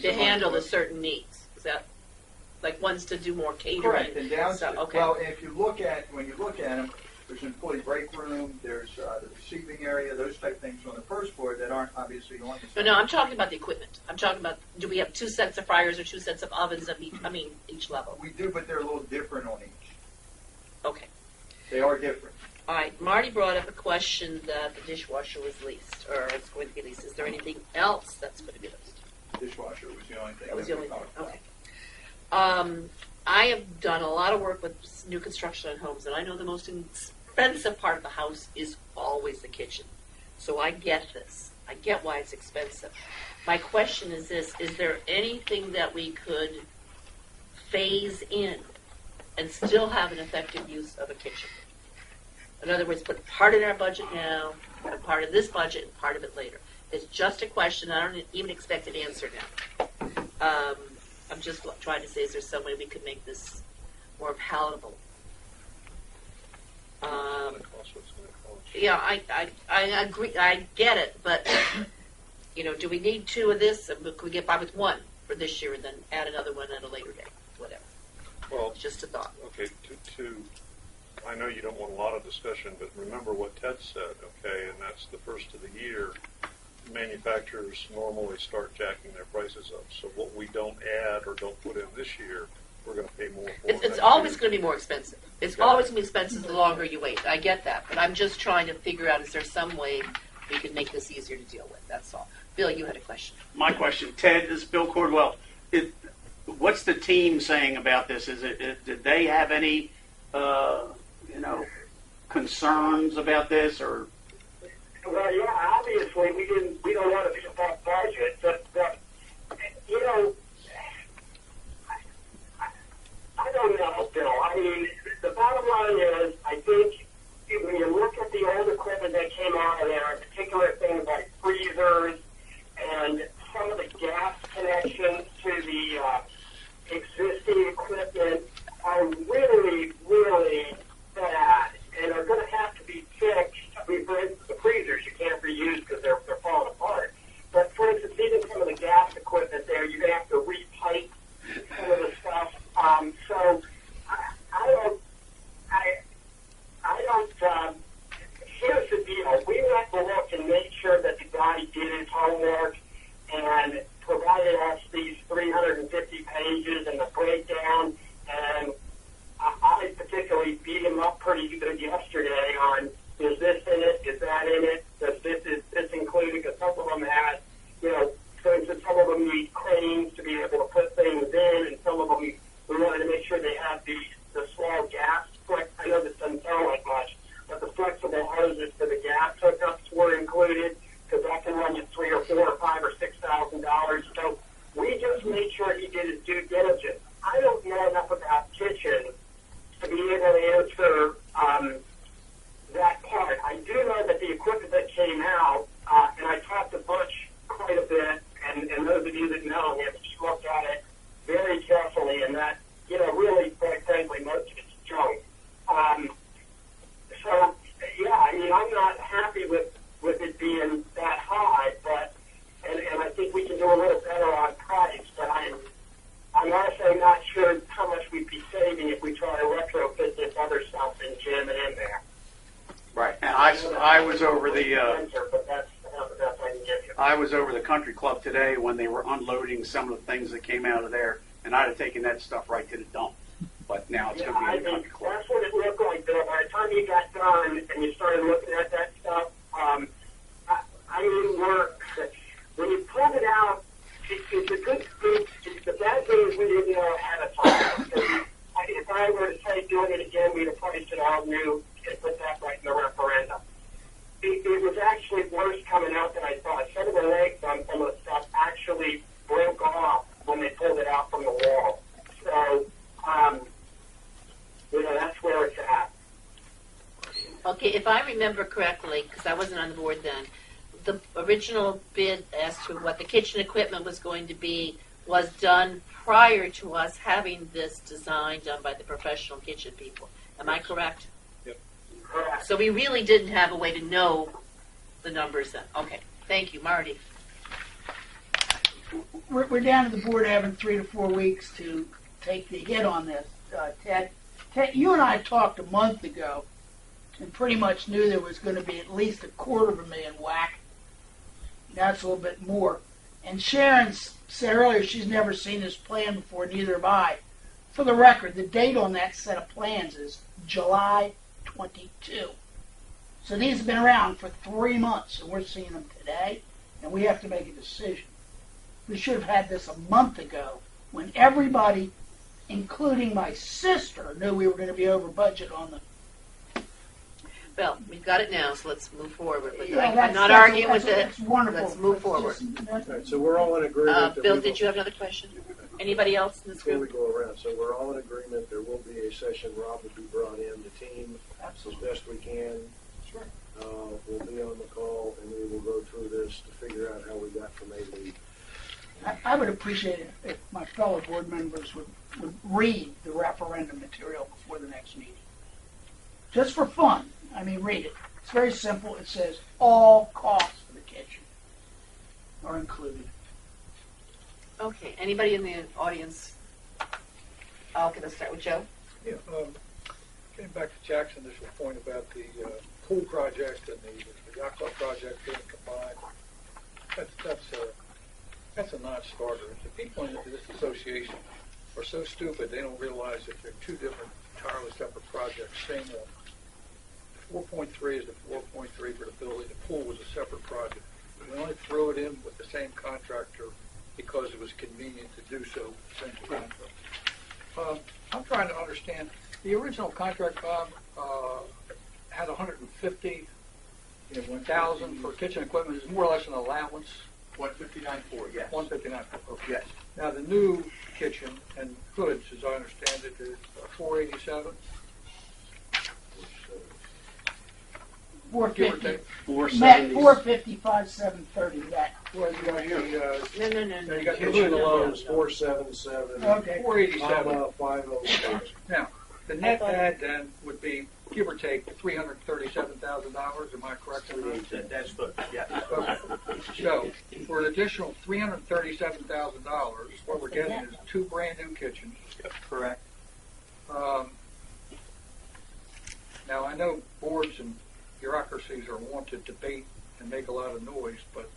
To handle the certain needs. Is that like one's to do more catering? Correct, and downstairs, So, okay. well, if you look at, when you look at them, there's an employee break room, there's the receiving area, those type things on the first floor that aren't obviously on the No, I'm talking about the equipment. I'm talking about, do we have 2 sets of fryers or 2 sets of ovens of each level? We do, but they're a little different on each. Okay. They are different. All right. Marty brought up a question that the dishwasher was leased, or it's going to be leased. Is there anything else that's going to be leased? Dishwasher was the only thing. That was that the we only thing. talked about. Okay. I have done a lot of work with new construction on homes, and I know the most expensive part of the house is always the kitchen. So I get this. I get why it's expensive. My question is this: is there anything that we could phase in and still have an effective use of a kitchen? In other words, put part in our budget now, and part in this budget, and part of it later. It's just a question. I don't even expect an answer now. I'm just trying to say, is there some way we could make this more palatable? It's gonna cost what it's gonna cost. Yeah, I agree. I get it, but do we need two of this? Could we get by with one for this year and then add another one at a later date? Whatever. Well, It's just a thought. okay, I know you don't want a lot of discussion, but remember what Ted said, okay, and that's the first of the year. Manufacturers normally start jacking their prices up. So what we don't add or don't put in this year, we're going to pay more for. It's always going to be more expensive. It's always going to be expensive the longer you wait. I get that, but I'm just trying to figure out, is there some way we could make this easier to deal with? That's all. Bill, you had a question. My question, Ted, this is Bill Cordwell. What's the team saying about this? Did they have any, concerns about this, or? Well, yeah, obviously we don't want to be above budget, but I don't know, Bill. I mean, the bottom line is, I think when you look at the old equipment that came out of there, in particular things like freezers and some of the gas connections to the existing equipment are really, really bad and are going to have to be fixed. I mean, for instance, the freezers you can't reuse because they're falling apart. But for instance, even some of the gas equipment there, you're going to have to repipe some of the stuff. So here's the deal. We went to look and made sure that the guy did his homework and provided us these 350 pages and the breakdown. And I particularly beat him up pretty good yesterday on, is this in it? Is that in it? Is this included? Because some of them had, for instance, some of them need cranes to be able to put things in, and some of them we wanted to make sure they had the small gas. I know this doesn't sound like much, but the flexible hoses for the gas hookups were included, because that can run you $3,000 or $4,000 or $5,000 or $6,000. So we just made sure he did his due diligence. I don't know enough about kitchens to be able to answer that part. I do know that the equipment that came out, and I talked to Butch quite a bit, and those of you that know him just looked at it very carefully, and that, really, quite frankly, most of it's junk. So, yeah, I mean, I'm not happy with it being that high, but, and I think we can do a little better on price, but I'm also not sure how much we'd be saving if we try to retrofit this other stuff and jam it in there. Right, and I was over But that's the best I can give you. I was over the country club today when they were unloading some of the things that came out of there, and I'd have taken that stuff right to the dump. But now it's going to be in the country club. That's what it looked like, Bill. By the time you got done and you started looking at that stuff, when you pulled it out, it's a good thing. The bad thing is we didn't know ahead of time. If I were to say doing it again, we'd have priced it all new and put that right in the referendum. It was actually worse coming out than I thought. Some of the legs on some of the stuff actually broke off when they pulled it out from the wall. So, that's where it's at. Okay, if I remember correctly, because I wasn't on the board then, the original bid as to what the kitchen equipment was going to be was done prior to us having this design done by the professional kitchen people. Am I correct? Yep. Correct. So we really didn't have a way to know the numbers then. Okay, thank you, Marty. We're down to the board having 3 to 4 weeks to take the hit on this. Ted, you and I talked a month ago and pretty much knew there was going to be at least $250,000 whack. That's a little bit more. And Sharon said earlier she's never seen this plan before, neither have I. For the record, the date on that set of plans is July 22. So these have been around for 3 months, and we're seeing them today, and we have to make a decision. We should have had this a month ago when everybody, including my sister, knew we were going to be over budget on the... Well, we've got it now, so let's move forward. Yeah, I'm not arguing with it. That's wonderful. Let's move forward. All right, so we're all in agreement. that Bill, we did will- you have another question? Anybody else in this Before we group? go around, so we're all in agreement, there will be a session, Rob will be brought in, the team, as best we can, We'll be on the call and we will go through this to figure out how we got from A to B. I would appreciate it if my fellow board members would read the referendum material before the next meeting. Just for fun. I mean, read it. It's very simple. It says all costs for the kitchen are included. Okay, anybody in the audience? Okay, let's start with Joe. Yeah, getting back to Jack's initial point about the pool project and the yacht club project being combined, that's a non-starter. The people in this association are so stupid they don't realize that they're two different, entirely separate projects. Same one. The 4.3 is the 4.3 for the building. The pool was a separate project. We only threw it in with the same contractor because it was convenient to do so. Same contract. I'm trying to understand. The original contract, Bob, had 150, 1,000 for kitchen equipment. It's more or less an allowance. 159.4, yes. 159. Okay. Yes. Now the new kitchen and goods, as I understand it, is 487. 450. 470. 455, 730 net. Well, you got the No. you got the Kitchen hood alone alone. is 477. Okay. 487. 505. Now, the net add then would be, give or take, $337,000. Am I correct on that? That's good, yeah. Okay. So, for an additional $337,000, what we're getting is two brand new kitchens. Correct. Now, I know boards and bureaucracies are wont to debate and make a lot of noise, but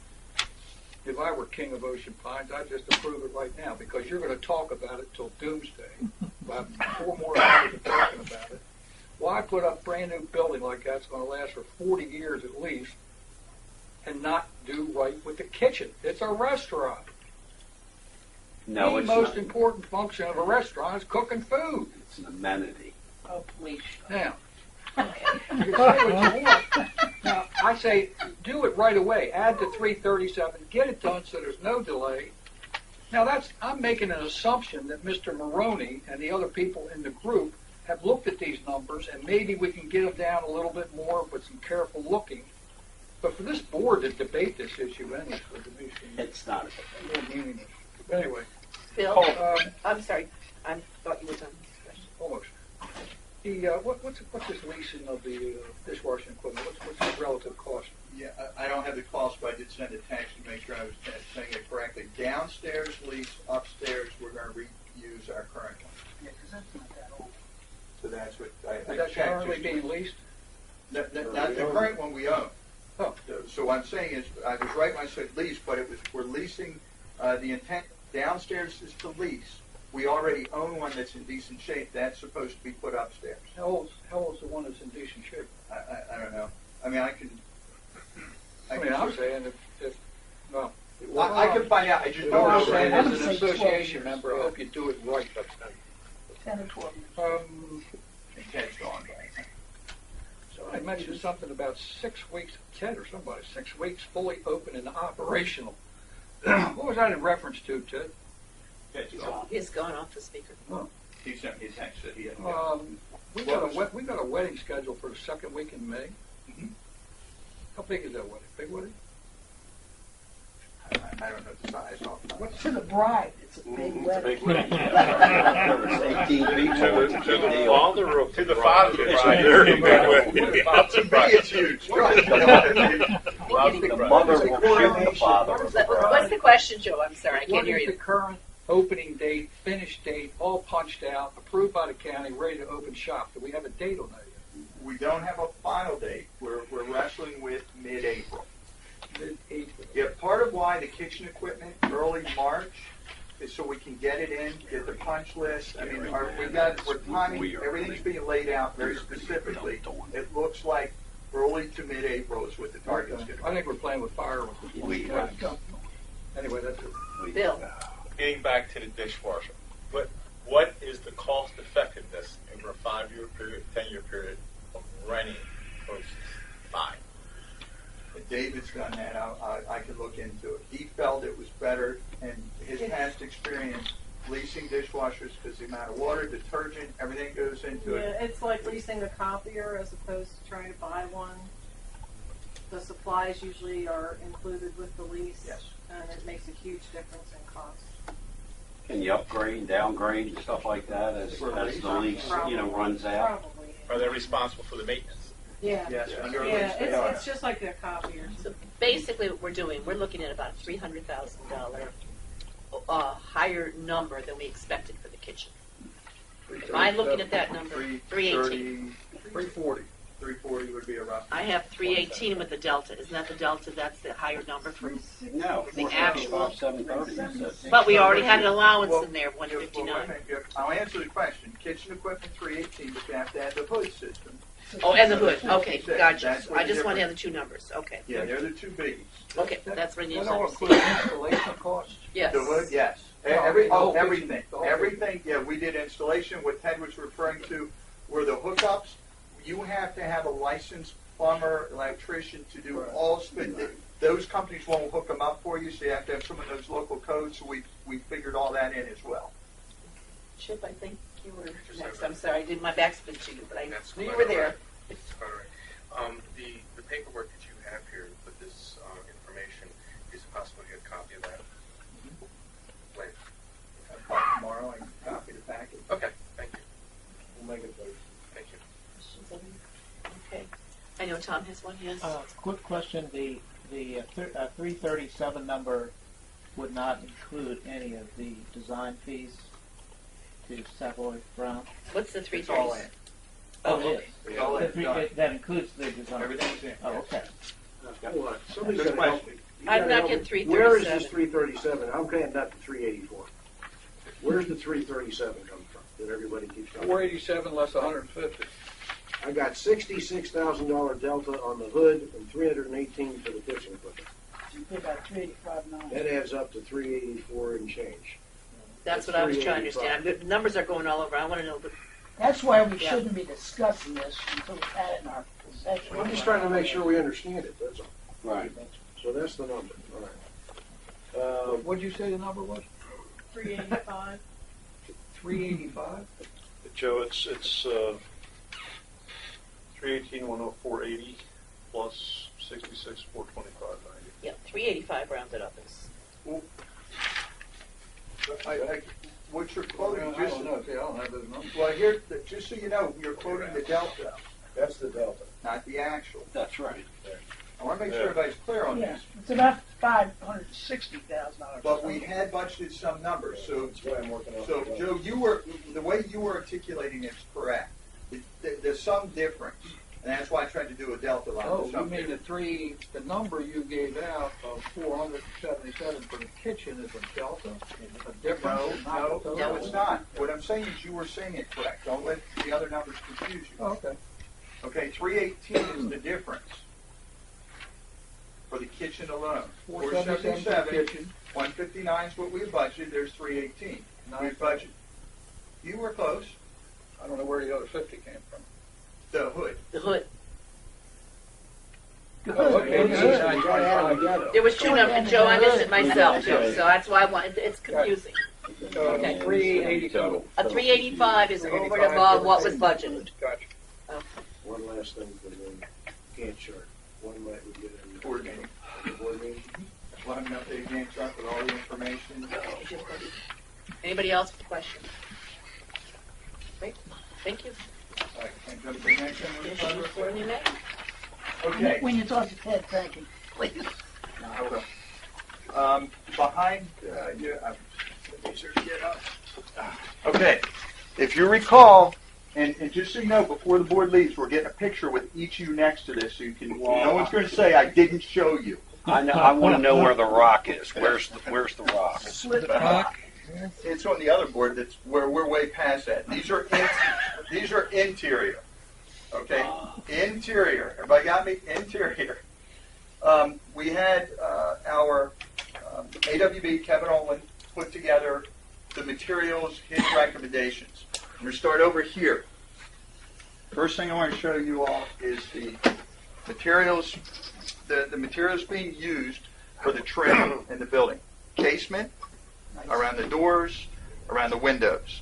if I were king of Ocean Pines, I'd just approve it right now, because you're going to talk about it till doomsday. About 4 more hours of talking about it. Why put up a brand new building like that's going to last for 40 years at least and not do right with the kitchen? It's a restaurant. No, the it's most not. important function of a restaurant is cooking food. It's an amenity. Oh, please. Now, you can say what you want. Now, I say do it right away. Add the 337, get it done so there's no delay. Now, I'm making an assumption that Mr. Maroney and the other people in the group have looked at these numbers, and maybe we can get them down a little bit more with some careful looking. But for this board to debate this issue, It's not. more meaningless. Anyway, Bill, I'm sorry. I thought you were done with this question. almost. The what's this leasing of the dishwashing equipment? What's the relative cost? Yeah, I don't have the cost, but I did send a text to make sure I was saying it correctly. Downstairs lease, upstairs we're going to reuse our current one. Yeah, because that's not that old. So that's what I Is that checked. currently being leased? Not the current one we own. Oh. So what I'm saying is, I was right when I said lease, but we're leasing. The intent downstairs is to lease. We already own one that's in decent shape. That's supposed to be put upstairs. How old's the one that's in decent shape? I don't know. I mean, I can. I'm saying if no. I can find out. I just don't I'm know. saying I would as an say 12 association years. member, I hope you do it right. 10 or 12 years. Ted's gone by. Somebody mentioned something about 6 weeks, Ted or somebody, 6 weeks fully open and operational. What was that in reference to, Ted? Ted's gone. He's gone off the speaker. He sent me a text that he had to go. We got a wedding scheduled for the second week in May. Mhm. How big is that wedding? Big wedding? I don't know the size off the top. What's To the bride, it's a big wedding. There was 18 people. to the father of To the father of the bride. There you go. To me, it's huge. The mother will ship the father. What's the question, Joe? I'm sorry, I can't What hear is the you. current opening date, finish date, all punched out, approved by the county, ready to open shop? Do we have a date on that yet? We don't have a final date. We're wrestling with mid-April. Mid-April. Yeah, part of why the kitchen equipment early March is so we can get it in, get the punch list. I mean, we're timing, everything's being laid out very specifically. It looks like early to mid-April is what the target's going to be. I think we're playing with fire. Anyway, that's it. Bill, Getting back to the dishwasher, what is the cost effectiveness over a 5-year period, 10-year period of renting versus buying? If David's done that, I could look into it. He felt it was better, and his past experience leasing dishwashers, because the amount of water, detergent, everything goes into it. Yeah, it's like leasing a copier as opposed to trying to buy one. the supplies usually are included with the lease. Yes. And it makes a huge difference in cost. Can you upgrade, downgrade, and stuff like that as the lease, runs out? Probably. Are they responsible for the maintenance? Yeah. Yes, under Yeah, lease they are. it's just like the copiers. So basically what we're doing, we're looking at about $300,000 higher number than we expected for the kitchen. Am I looking at that number? 318. 340. 340 would be a rough. I have 318 with the delta. Isn't that the delta? That's the higher number for. No, The actual- 730. But we already had an allowance Well, in there, 159. I'll answer the question. Kitchen equipment 318, but you have to add the hood system. Oh, and the hood. Okay, That's gotcha. what I just the want to have the two numbers. Okay. Yeah, they're the two biggies. Okay, that's what I need That to all understand. includes installation costs? Yes. The hood, yes. Everything. Everything, yeah, we did installation. What Ted was referring to were the hookups. You have to have a licensed plumber, electrician to do all, those companies won't hook them up for you, so you have to have some of those local codes, so we figured all that in as well. Chip, I think you were next. I'm sorry, I did my backspin to you, but I That's knew you quite were there. all right. That's quite all right. The paperwork that you have here with this information, is it possible to get a copy of that? When? Tomorrow, I can copy the packet. Okay, thank you. We'll make it later. Thank you. Okay. I know Tom has one, yes. Quick question, the 337 number would not include any of the design fees to Savoy Brown? What's the It's all 330? in. Oh, it is? It's all in. Done. That includes the design? Everything's in. Oh, okay. Hold on. Somebody's Good gotta help me. You I'm gotta not help me. getting Where is this 337. 337? I'm getting up to 384. Where's the 337 come from that everybody keeps talking about? 487 less 150. I got $66,000 delta on the hood and 318 for the kitchen equipment. You pay about 385.9. That adds up to 384 and change. That's what I was trying to understand. The numbers are going all over. I want to know. That's why we Yeah. shouldn't be discussing this until we've had it in our possession. I'm just trying to make sure we understand it, that's all. Right. So that's the number, all right. What'd you say the number was? 385. 385? Joe, it's 318,104.80 plus 66,425.90. Yeah, 385 rounded up is. What you're quoting, I don't know. See, I don't have those numbers. well, here, just so you know, you're quoting the delta, That's the delta. not the actual. That's right. I want to make sure everybody's clear on Yeah, this. it's about $560,000. But we had budgeted some numbers, so That's why I'm working on So, the Joe, the way you were articulating it's correct. There's some difference, and that's why I tried to do a delta line. Oh, There's you some mean difference. the number you gave out of 477 for the kitchen is a delta? A difference? No, it's not. What I'm saying is you were saying it correct. Don't let the other numbers confuse you. Oh, okay. Okay, 318 is the difference for the kitchen alone. 477 for the kitchen. 159 is what we budgeted. There's 318. We budgeted. You were close. I don't know where the other 50 came from. The hood. The hood. Good. Oh, okay. We gotta add them together. There was two numbers, Joe. I missed it myself, Joe. So that's why I wanted. It's confusing. Okay. 380 total. A 385 is over and above what was budgeted. Gotcha. One last thing for the Gantt chart. One might we get in Board meeting. the board meeting. We'll have an updated Gantt chart with all the information. Anybody else with questions? Great. Thank you. All right, can I go to the next one? Yes, you report in May. Okay. When you talk to Ted, thank him. Please. I will. Behind you, make sure to get up. Okay, if you recall, and just so you know, before the board leaves, we're getting a picture with each of you next to this, so you can. No one's going to say I didn't show you. I know. I want to know where the rock is. Where's the rock? It's on the other board. That's where we're way past that. These are interior. Okay, interior. Everybody got me? Interior. We had our AWB, Kevin Olin, put together the materials, his recommendations. I'm going to start over here. First thing I want to show you all is the materials, the materials being used for the trim in the building. Casement, around the doors, around the windows.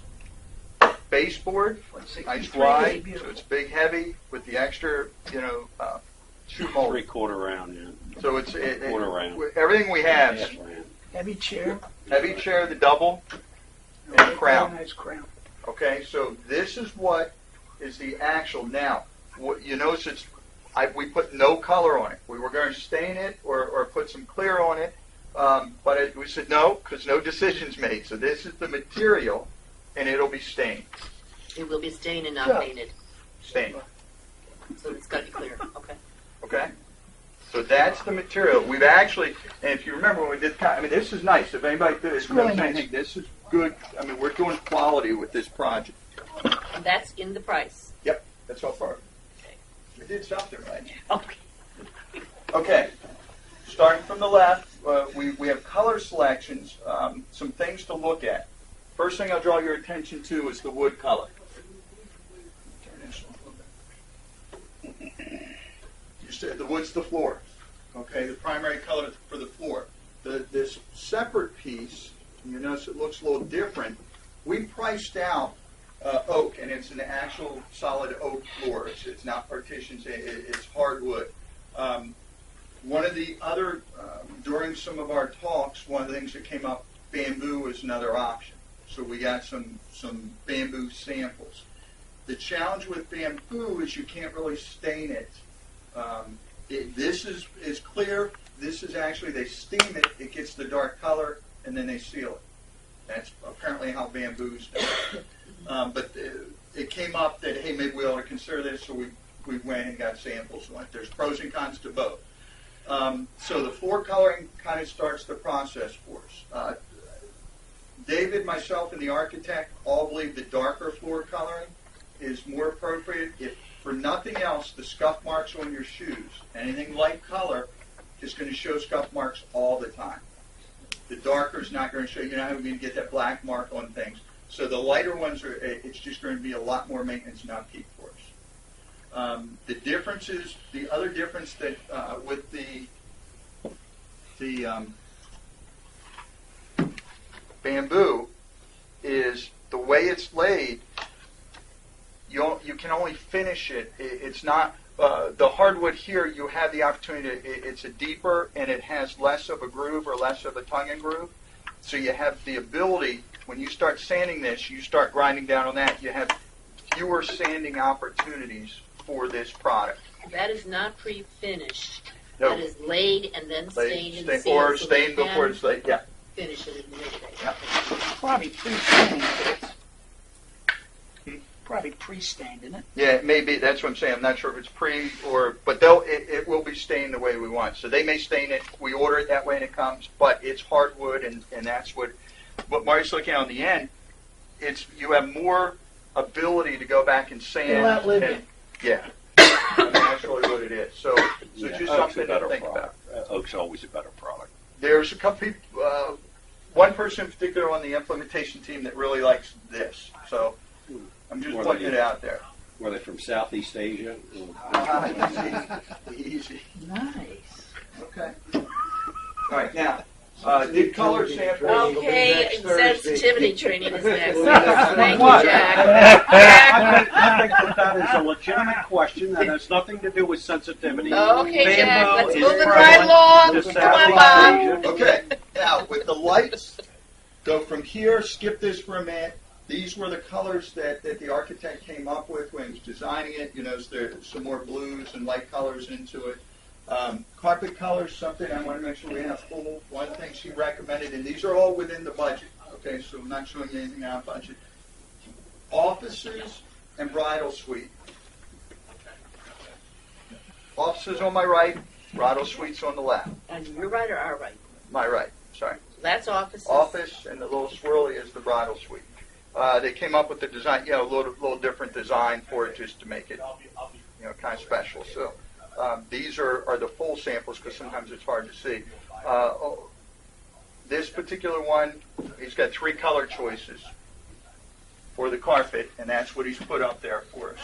Baseboard, nice wide, so it's big, heavy, with the extra, shoe mold. 3/4 round, yeah. So it's Quarter round. everything we have. Half round. Heavy chair. Heavy chair, the double, and the crown. Very nice crown. Okay, so this is what is the actual. Now, what you notice we put no color on it. We were going to stain it or put some clear on it, but we said no because no decisions made. So this is the material, and it'll be stained. It will be stained and not Yeah. painted, Stained. so it's got to be clear. Okay. Okay? So that's the material. We've actually, and if you remember when we did, I mean, this is nice. If anybody knows really anything, nice. this is good. I mean, we're doing quality with this project. And that's in the price. Yep, that's all far. We did something right. Okay. Okay, starting from the left, we have color selections, some things to look at. First thing I'll draw your attention to is the wood color. Turn this one a little bit. You said the wood's the floor. Okay, the primary color for the floor. This separate piece, you notice it looks a little different. We priced out oak, and it's an actual solid oak floor. It's not partitions, it's hardwood. One of the other, during some of our talks, one of the things that came up, bamboo is another option. So we got some bamboo samples. The challenge with bamboo is you can't really stain it. This is clear. This is actually, they steam it, it gets the dark color, and then they seal it. That's apparently how bamboo's done. But it came up that, hey, maybe we ought to consider this, so we went and got samples. There's pros and cons to both. So the floor coloring kind of starts the process for us. David, myself, and the architect all believe the darker floor coloring is more appropriate. If for nothing else, the scuff marks on your shoes, anything light color, is going to show scuff marks all the time. The darker is not going to show. You're not going to get that black mark on things. So the lighter ones are. It's just going to be a lot more maintenance and upkeep for us. The difference is the other difference that with the bamboo is the way it's laid. You can only finish it. It's not the hardwood here. You have the opportunity. It's a deeper and it has less of a groove or less of a tongue and groove. So you have the ability when you start sanding this, you start grinding down on that. You have fewer sanding opportunities for this product. That is not pre-finished. No. That is laid and then stained and sealed. Or so stained they before can it's laid. Yeah. finish it in the next day. Yeah. Probably pre-stained. Probably pre-stained, isn't it? Yeah, it may be. That's what I'm saying. I'm not sure if it's pre or, but it will be stained the way we want. So they may stain it. We order it that way and it comes, but it's hardwood, and that's what Marty's looking at on the end. You have more ability to go back and sand. It'll outlive you. Yeah. I mean, that's really what it is. So Yeah, just oak's something a better to think product. about. Oak's always a better product. There's a couple people, one person in particular on the implementation team that really likes this. So I'm just pointing it out there. Were they from Southeast Asia? Easy. Nice. Okay. All right, now, did color sample. Okay, sensitivity training is next. Thank Thank you, you, Jack. I think that is a legitimate question that has nothing to do with sensitivity. Okay, Jack, Bamboo let's is move it prevalent right along. to Come on, Southeast Bob. Asia. Okay, now with the lights, go from here, skip this for a minute. These were the colors that the architect came up with when he was designing it. You notice there's some more blues and light colors into it. Carpet colors, something I want to make sure we have full. One thing she recommended, and these are all within the budget. Okay, so I'm not showing you anything out of budget. Offices and bridal suite. Offices on my right, bridal suites on the left. And your right or our right? My right, sorry. That's offices. Office, and the little swirly is the bridal suite. They came up with the design, a little different design for it just to make it, kind of special. So these are the full samples because sometimes it's hard to see. This particular one, he's got 3 color choices for the carpet, and that's what he's put up there for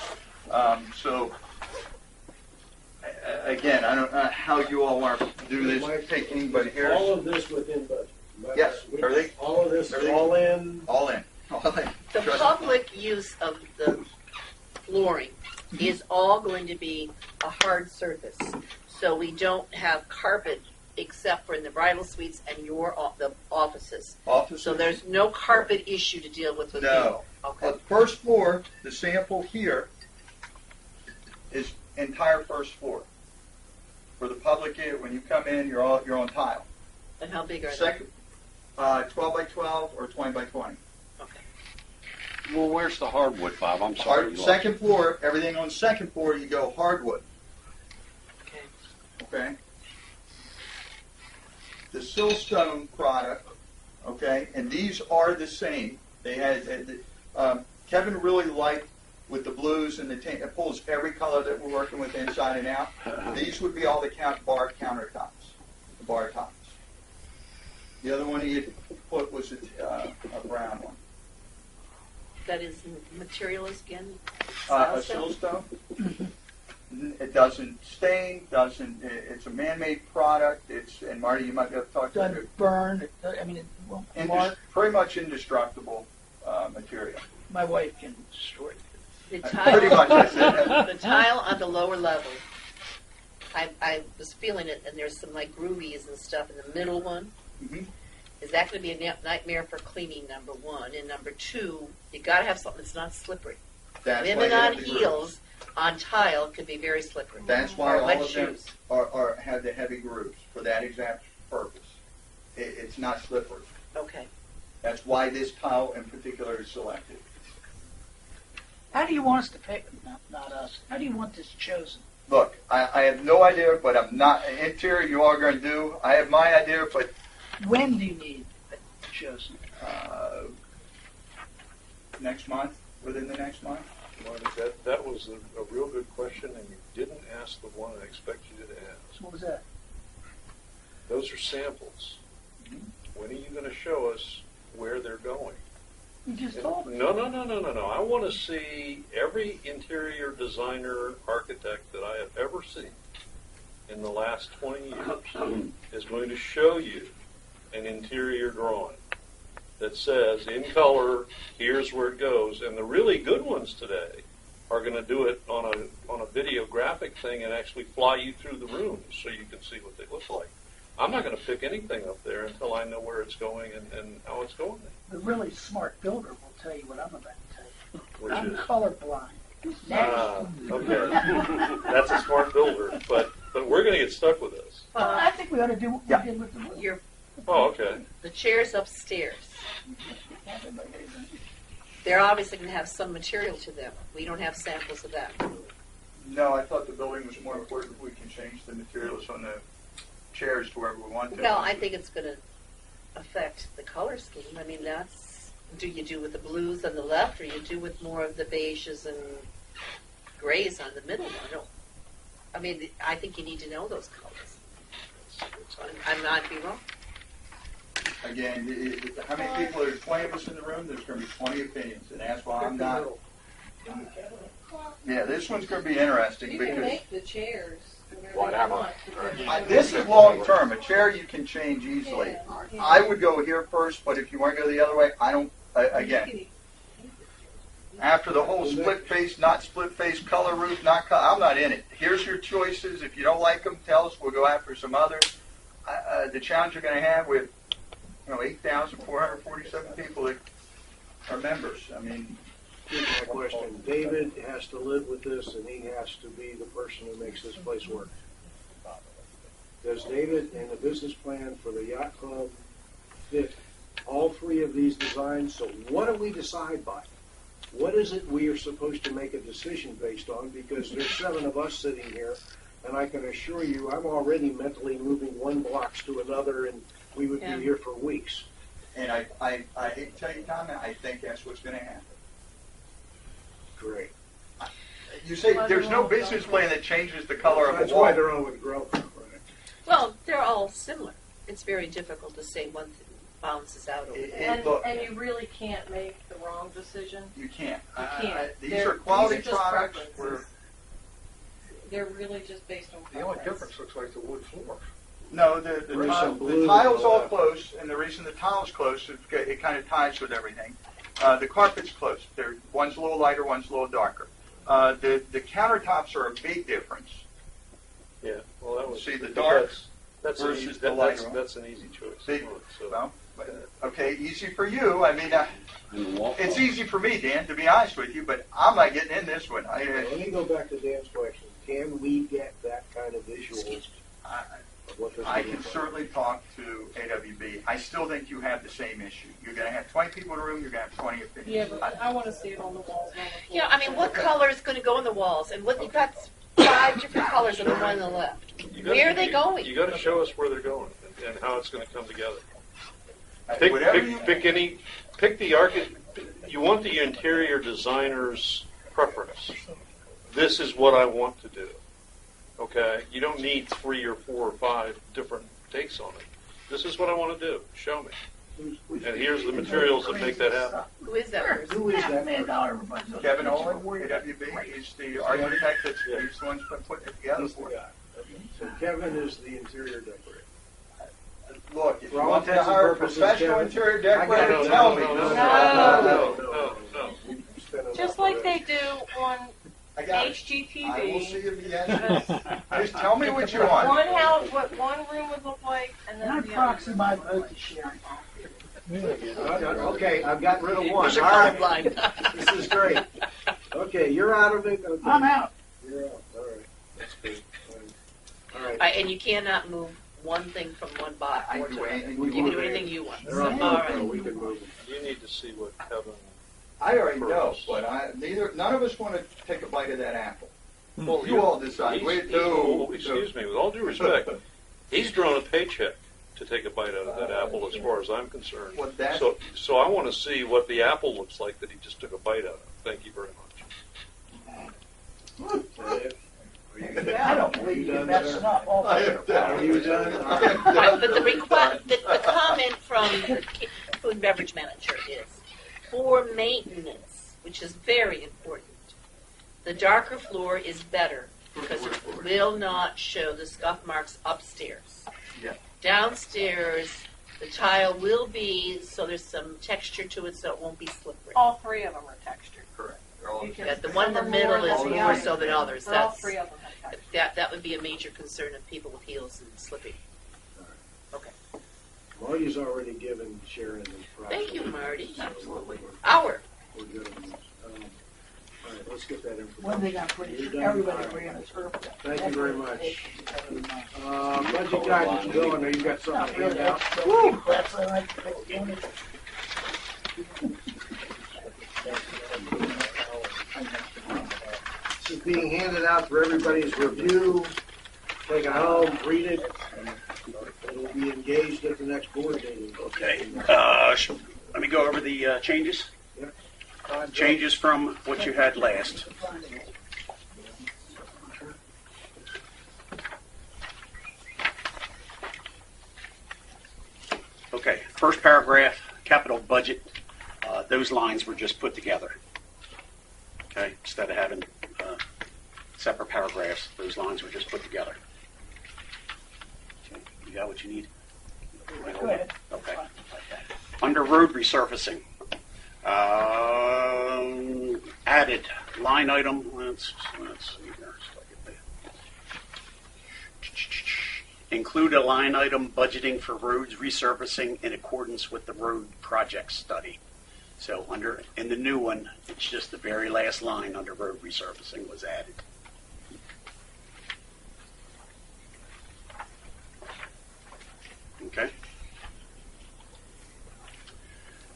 us. So again, I don't know how you all want to do this. Take anybody here. All of this within budget. Yes, everything. All of this is Everything. all in. All in. The public use of the flooring is all going to be a hard surface. So we don't have carpet except for in the bridal suites and the offices. Offices? So there's no carpet issue to deal with No. you. Okay. But first floor, the sample here is entire first floor. For the public, when you come in, you're on tile. And how big are Second, 12 by 12 or 20 by 20. they? Okay. Well, where's the hardwood, Bob? I'm sorry. you lost Second floor, everything on second floor, you go hardwood. Okay. Okay. The Silstone product, okay, and these are the same. They had Kevin really liked with the blues and the tan. It pulls every color that we're working with inside and out. These would be all the bar countertops, the bar tops. The other one he had put was a brown one. That is material again? A Silstone. It doesn't stain. It's a man-made product. And Marty, you might be able to talk to Doesn't it. burn. I mean, it won't mark. Pretty much indestructible material. My wife can destroy it. The Pretty much, I said that. The tile on the lower level, I was feeling it, and there's some like groovies and stuff in the middle one. Mhm. Is that going to be a nightmare for cleaning, number one? And number two, you got to have something that's not slippery. That's why Women they have on the heels on tile could be very slippery. That's why Or all wet of them shoes. have the heavy grooves for that exact purpose. It's not slippery. Okay. That's why this tile in particular is selected. How do you want us to pick? Not us. How do you want this chosen? Look, I have no idea, but I'm not interior. You all are going to do. I have my idea, but When do you need it chosen? next month, within the next month. Marty, that was a real good question, and you didn't ask the one I expect you to ask. What was that? Those are samples. When are you going to show us where they're going? You just told me. No. I want to see every interior designer, architect that I have ever seen in the last 20 years is going to show you an interior drawing that says, in color, here's where it goes. And the really good ones today are going to do it on a videographic thing and actually fly you through the rooms so you can see what they look like. I'm not going to pick anything up there until I know where it's going and how it's going there. The really smart builder will tell you what I'm about to tell you. Which I'm is? colorblind. Okay. That's a smart builder, but we're going to get stuck with this. Well, I think we ought to do what we did with the wood. Oh, okay. The chairs upstairs. They're obviously going to have some material to them. We don't have samples of that. No, I thought the building was more important if we can change the materials on the chairs to wherever we want to. Well, I think it's going to affect the color scheme. I mean, do you do with the blues on the left, or you do with more of the beiges and grays on the middle one? I think you need to know those colors. I'm not be wrong. Again, how many people? There's 20 of us in the room. There's going to be 20 opinions, and that's why I'm not. Yeah, this one's going to be interesting You because can make the chairs Whatever. you want. because this is long term. A chair you can change easily. Yeah. I would go here first, but if you want to go the other way, I don't. Again, after the whole split face, not split face, color roof, not color, I'm not in it. Here's your choices. If you don't like them, tell us. We'll go after some others. The challenge you're going to have with 8,447 people that are members. I mean, Here's my question. David has to live with this, and he has to be the person who makes this place work. Does David and the business plan for the yacht club fit all three of these designs? So what do we decide by? What is it we are supposed to make a decision based on? Because there's 7 of us sitting here, and I can assure you I'm already mentally moving one blocks to another, and we would be here for weeks. and I hate to tell you, Tom, I think that's what's going to happen. Great. You say there's no business plan that changes the color of That's a wall. why they're on with growth. Right? Well, they're all similar. It's very difficult to say one thing balances out over the other. And you really can't make the wrong decision. You can't. You can't. These are quality just products. preferences. They're really just based on The only preference. difference looks like the wood floor. No, the tile's all close, and the reason the tile's close is it kind of ties with everything. The carpet's close. One's a little lighter, one's a little darker. The countertops are a big difference. Well, that was See the dark that's versus an easy, the light. that's an easy choice. See, So, well, okay, easy for you. I mean, And the wall it's color. easy for me, Dan, to be honest with you, but I'm not getting in this one. Let me go back to Dan's question. Can we get that kind of visual Excuse of what this I would can look like? certainly talk to AWB. I still think you have the same issue. You're going to have 20 people in the room. You're going to have 20 Yeah, opinions. but I want to see it on the walls. Not on the floor. Yeah, I mean, what color is going to go on the walls? And what you've got 5 different colors on the one on the left. Where are they going? You got to show us where they're going and how it's going to come together. Whatever you Pick the architect. You want the interior designer's preference. This is what I want to do. Okay, you don't need 3 or 4 or 5 different takes on it. This is what I want to do. Show me. And here's the materials that make that happen. Who is that person? Who is that Man, person? now everybody's gonna Kevin think Olin, it's weird. AWB, is the architect that's he's the one that's been putting it together He's the for you. guy. So Kevin is the interior decorator. Look, if For you all want to intents and hire a purposes, professional Kevin, interior I got decorator, it. tell me. No. You spent enough Just like already. they do on I got it. I will HGTV. see if he answers. Just tell me what you want. One house, what one room would look like, and And then I the proxy other. my vote to Sharon. Okay, I've gotten rid of one. Because you're All right. colorblind. This is great. Okay, you're out of it. Okay. I'm out. You're out. All right. That's good. All right. And you cannot move one thing from one box. I can do anything You you can want. do anything you want. They're on All GoPro. right. We can move them. You need to see what Kevin. I already know, but none of us want to take a bite of that apple. Well, You all decide. Excuse me, with all due respect, he's drawn a paycheck to take a bite out of that apple, as far as I'm concerned. Well, that- So I want to see what the apple looks like that he just took a bite out of. Thank you very much. I don't believe you're messing up all Are you done? All right. Right, but the comment from the food and beverage manager is, for maintenance, which is very important, the darker floor is better because it will not show the scuff marks upstairs. Yeah. Downstairs, the tile will be, so there's some texture to it, so it won't be slippery. All 3 of them are textured. Correct. They're all You can- Yeah, the one in the some are middle more is than the more others. so than others. But all That's, 3 of them have texture. that would be a major concern of people with heels and slipping. Marty's already given Sharon the price. Thank you, Marty. Absolutely. Hour. We're good on this. All right, let's get that information. When they got pretty You're sure done. everybody All right. agree on his purpose. Thank you very much. Budget guidance, Bill, I know you got something Not to really, hand out. that's what I like doing it. This is being handed out for everybody's review. Take it home, read it. It will be engaged at the next board meeting. Okay. Let me go over the changes. Yep. Changes from what you had last. Okay, first paragraph, capital budget. Those lines were just put together. Okay, instead of having separate paragraphs, those lines were just put together. Okay, you got what you need? Go ahead. Okay. Under road resurfacing, added line item, let's see here. Include a line item budgeting for roads resurfacing in accordance with the road project study. So in the new one, it's just the very last line under road resurfacing was added. Okay.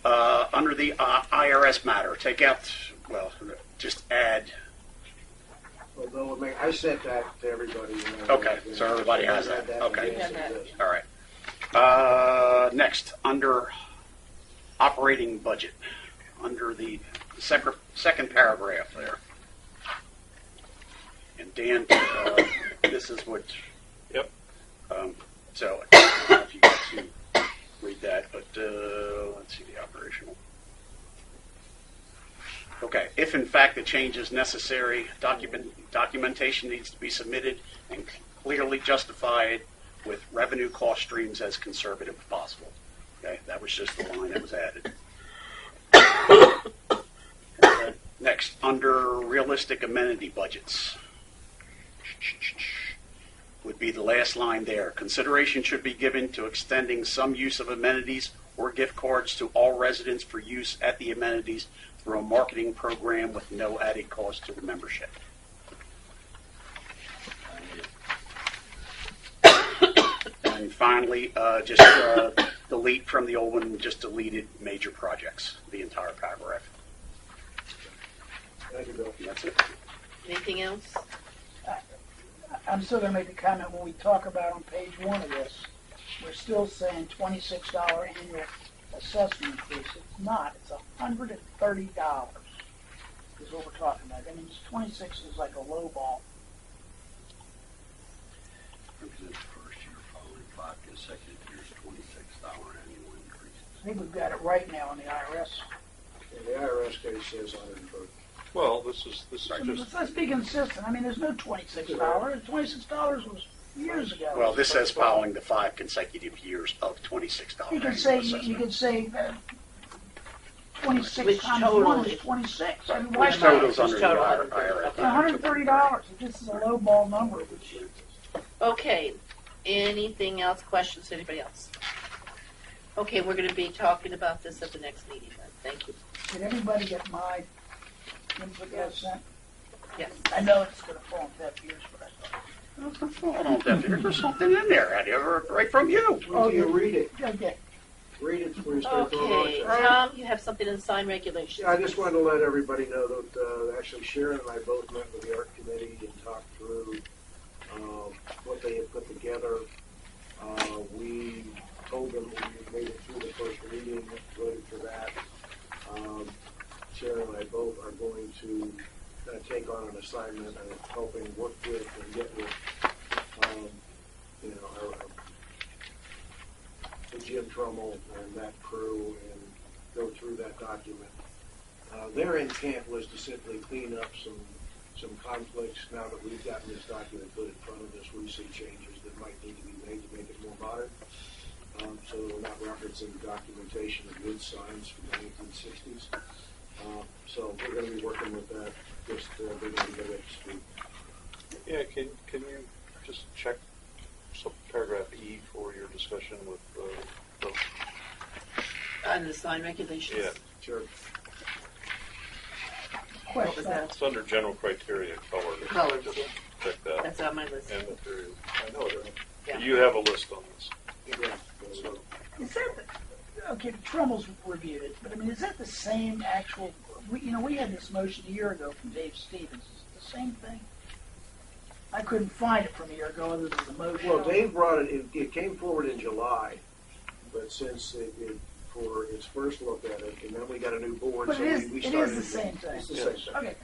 Under the IRS matter, take out, just add. Although I sent that to everybody. Okay, so everybody has that. Okay. Yes, it is. All right. Next, under operating budget, under the second paragraph there. And Dan, this is what. Yep. So, I don't know if you get to read that, but let's see the operational. Okay, if in fact the change is necessary, documentation needs to be submitted and clearly justified with revenue cost streams as conservative as possible. Okay, that was just the line that was added. Next, under realistic amenity budgets. would be the last line there. Consideration should be given to extending some use of amenities or gift cards to all residents for use at the amenities through a marketing program with no added cost to the membership. And finally, just delete from the old one, just deleted major projects, the entire paragraph. Thank you, Bill. That's it. Anything else? I'm still gonna make a comment when we talk about on page 1 of this, we're still saying $26 annual assessment increase. It's not, it's $130 is what we're talking about. I mean, it's 26 is like a low ball. Represents the first year following 5 consecutive years, $26 annual increase. I think we've got it right now in the IRS. In the IRS case says 130. Well, this is just, Let's be consistent. I mean, there's no $26. $26 was years ago. Well, this says following the 5 consecutive years of $26. You could say 26 Which times total 1 is is- 26. I mean, why Which not? totals under the total. IRS. $130. This is a low ball number. Okay, anything else, questions, anybody else? Okay, we're gonna be talking about this at the next meeting then, thank you. Did everybody get my input that I sent? Yes. I know it's gonna fall on deaf ears, but I thought. Hold on, Deputy. There's something in there, right from you. Oh, you read it. Okay. Read it before you start throwing Okay, rocks at it. Tom, you have something in sign regulations. Yeah, I just wanted to let everybody know that actually Sharon and I both met with the art committee and talked through what they had put together. We told them we made it through the first reading, voted for that. Sharon and I both are going to take on an assignment of helping work with and get with, the Jim Trummel and that crew and go through that document. Their intent was to simply clean up some conflicts. Now that we've gotten this document put in front of us, we see changes that might need to be made to make it more modern. So we're not referencing documentation of wood signs from the 1960s. So we're going to be working with that. Just we're going to get up to speed. yeah, can you just check some paragraph E for your discussion with the On the sign regulations? yeah, Sure. What was that? it's under general criteria, color. Colors, Just yeah. check that. That's on my list. And material. I know it. Yeah. You have a list on this. Yeah. So, Is that okay? Trummel's reviewed it, but I mean, is that the same actual? We had this motion a year ago from Dave Stevens. Is it the same thing? I couldn't find it from a year ago other than the motion. well, Dave brought it. It came forward in July, but since for its first look at it, and then we got a new board, But so it we is started. the same thing. It's the same thing. Okay.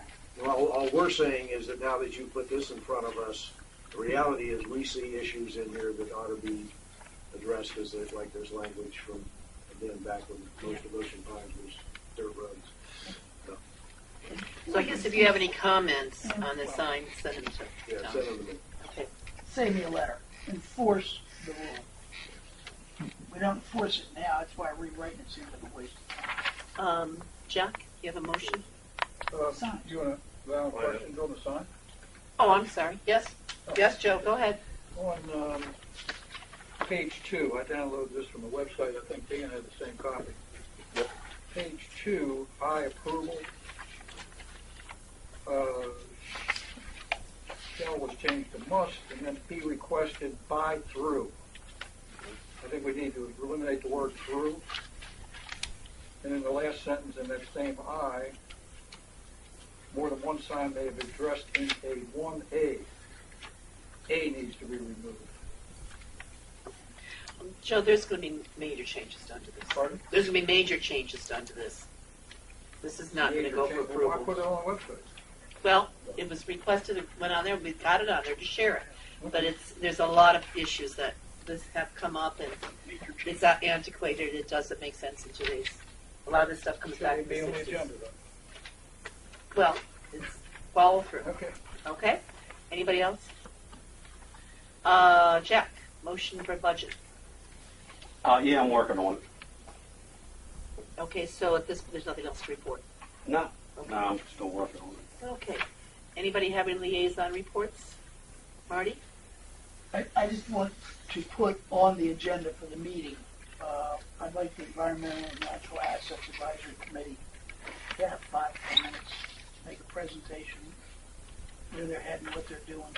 Well, all we're saying is that now that you put this in front of us, the reality is we see issues in here that ought to be addressed because there's language from, again, back when most of Ocean Pines was dirt roads. So I guess if you have any comments on the sign, send them to Yeah, Tom. send them to me. Okay. Save me a letter. Enforce the rule. We don't enforce it now. That's why rewriting it seems like a waste of time. Jack, you have a motion? Sign. Do you want to allow questions on the sign? Oh, I'm sorry. Yes? Yes, Joe, go ahead. On page 2, I downloaded this from the website. I think Dan had the same copy. Yep. Page 2, I approval. Shall was changed to must, and then he requested by through. I think we need to eliminate the word through. And in the last sentence in that same I, more than one sign may have been addressed in a 1A. A needs to be removed. Joe, there's going to be major changes done to this. Pardon? There's going to be major changes done to this. This is not going to go for Well, why approval. put it on the website? Well, it was requested, it went on there, we got it on there to share it. But there's a lot of issues that have come up, and it's antiquated, it doesn't make sense in today's, a lot of this stuff comes back Should in it the be on the 60s. agenda then? Well, it's follow through, Okay. okay? Anybody else? Jack, motion for budget. Yeah, I'm working on it. Okay, so at this, there's nothing else to report. No, Okay. no, I'm still working on it. Okay. Anybody have any liaison reports? Marty? I just want to put on the agenda for the meeting, I'd like the Environmental and Natural Assets Advisory Committee to have 5-10 minutes, make a presentation, where they're heading, what they're doing.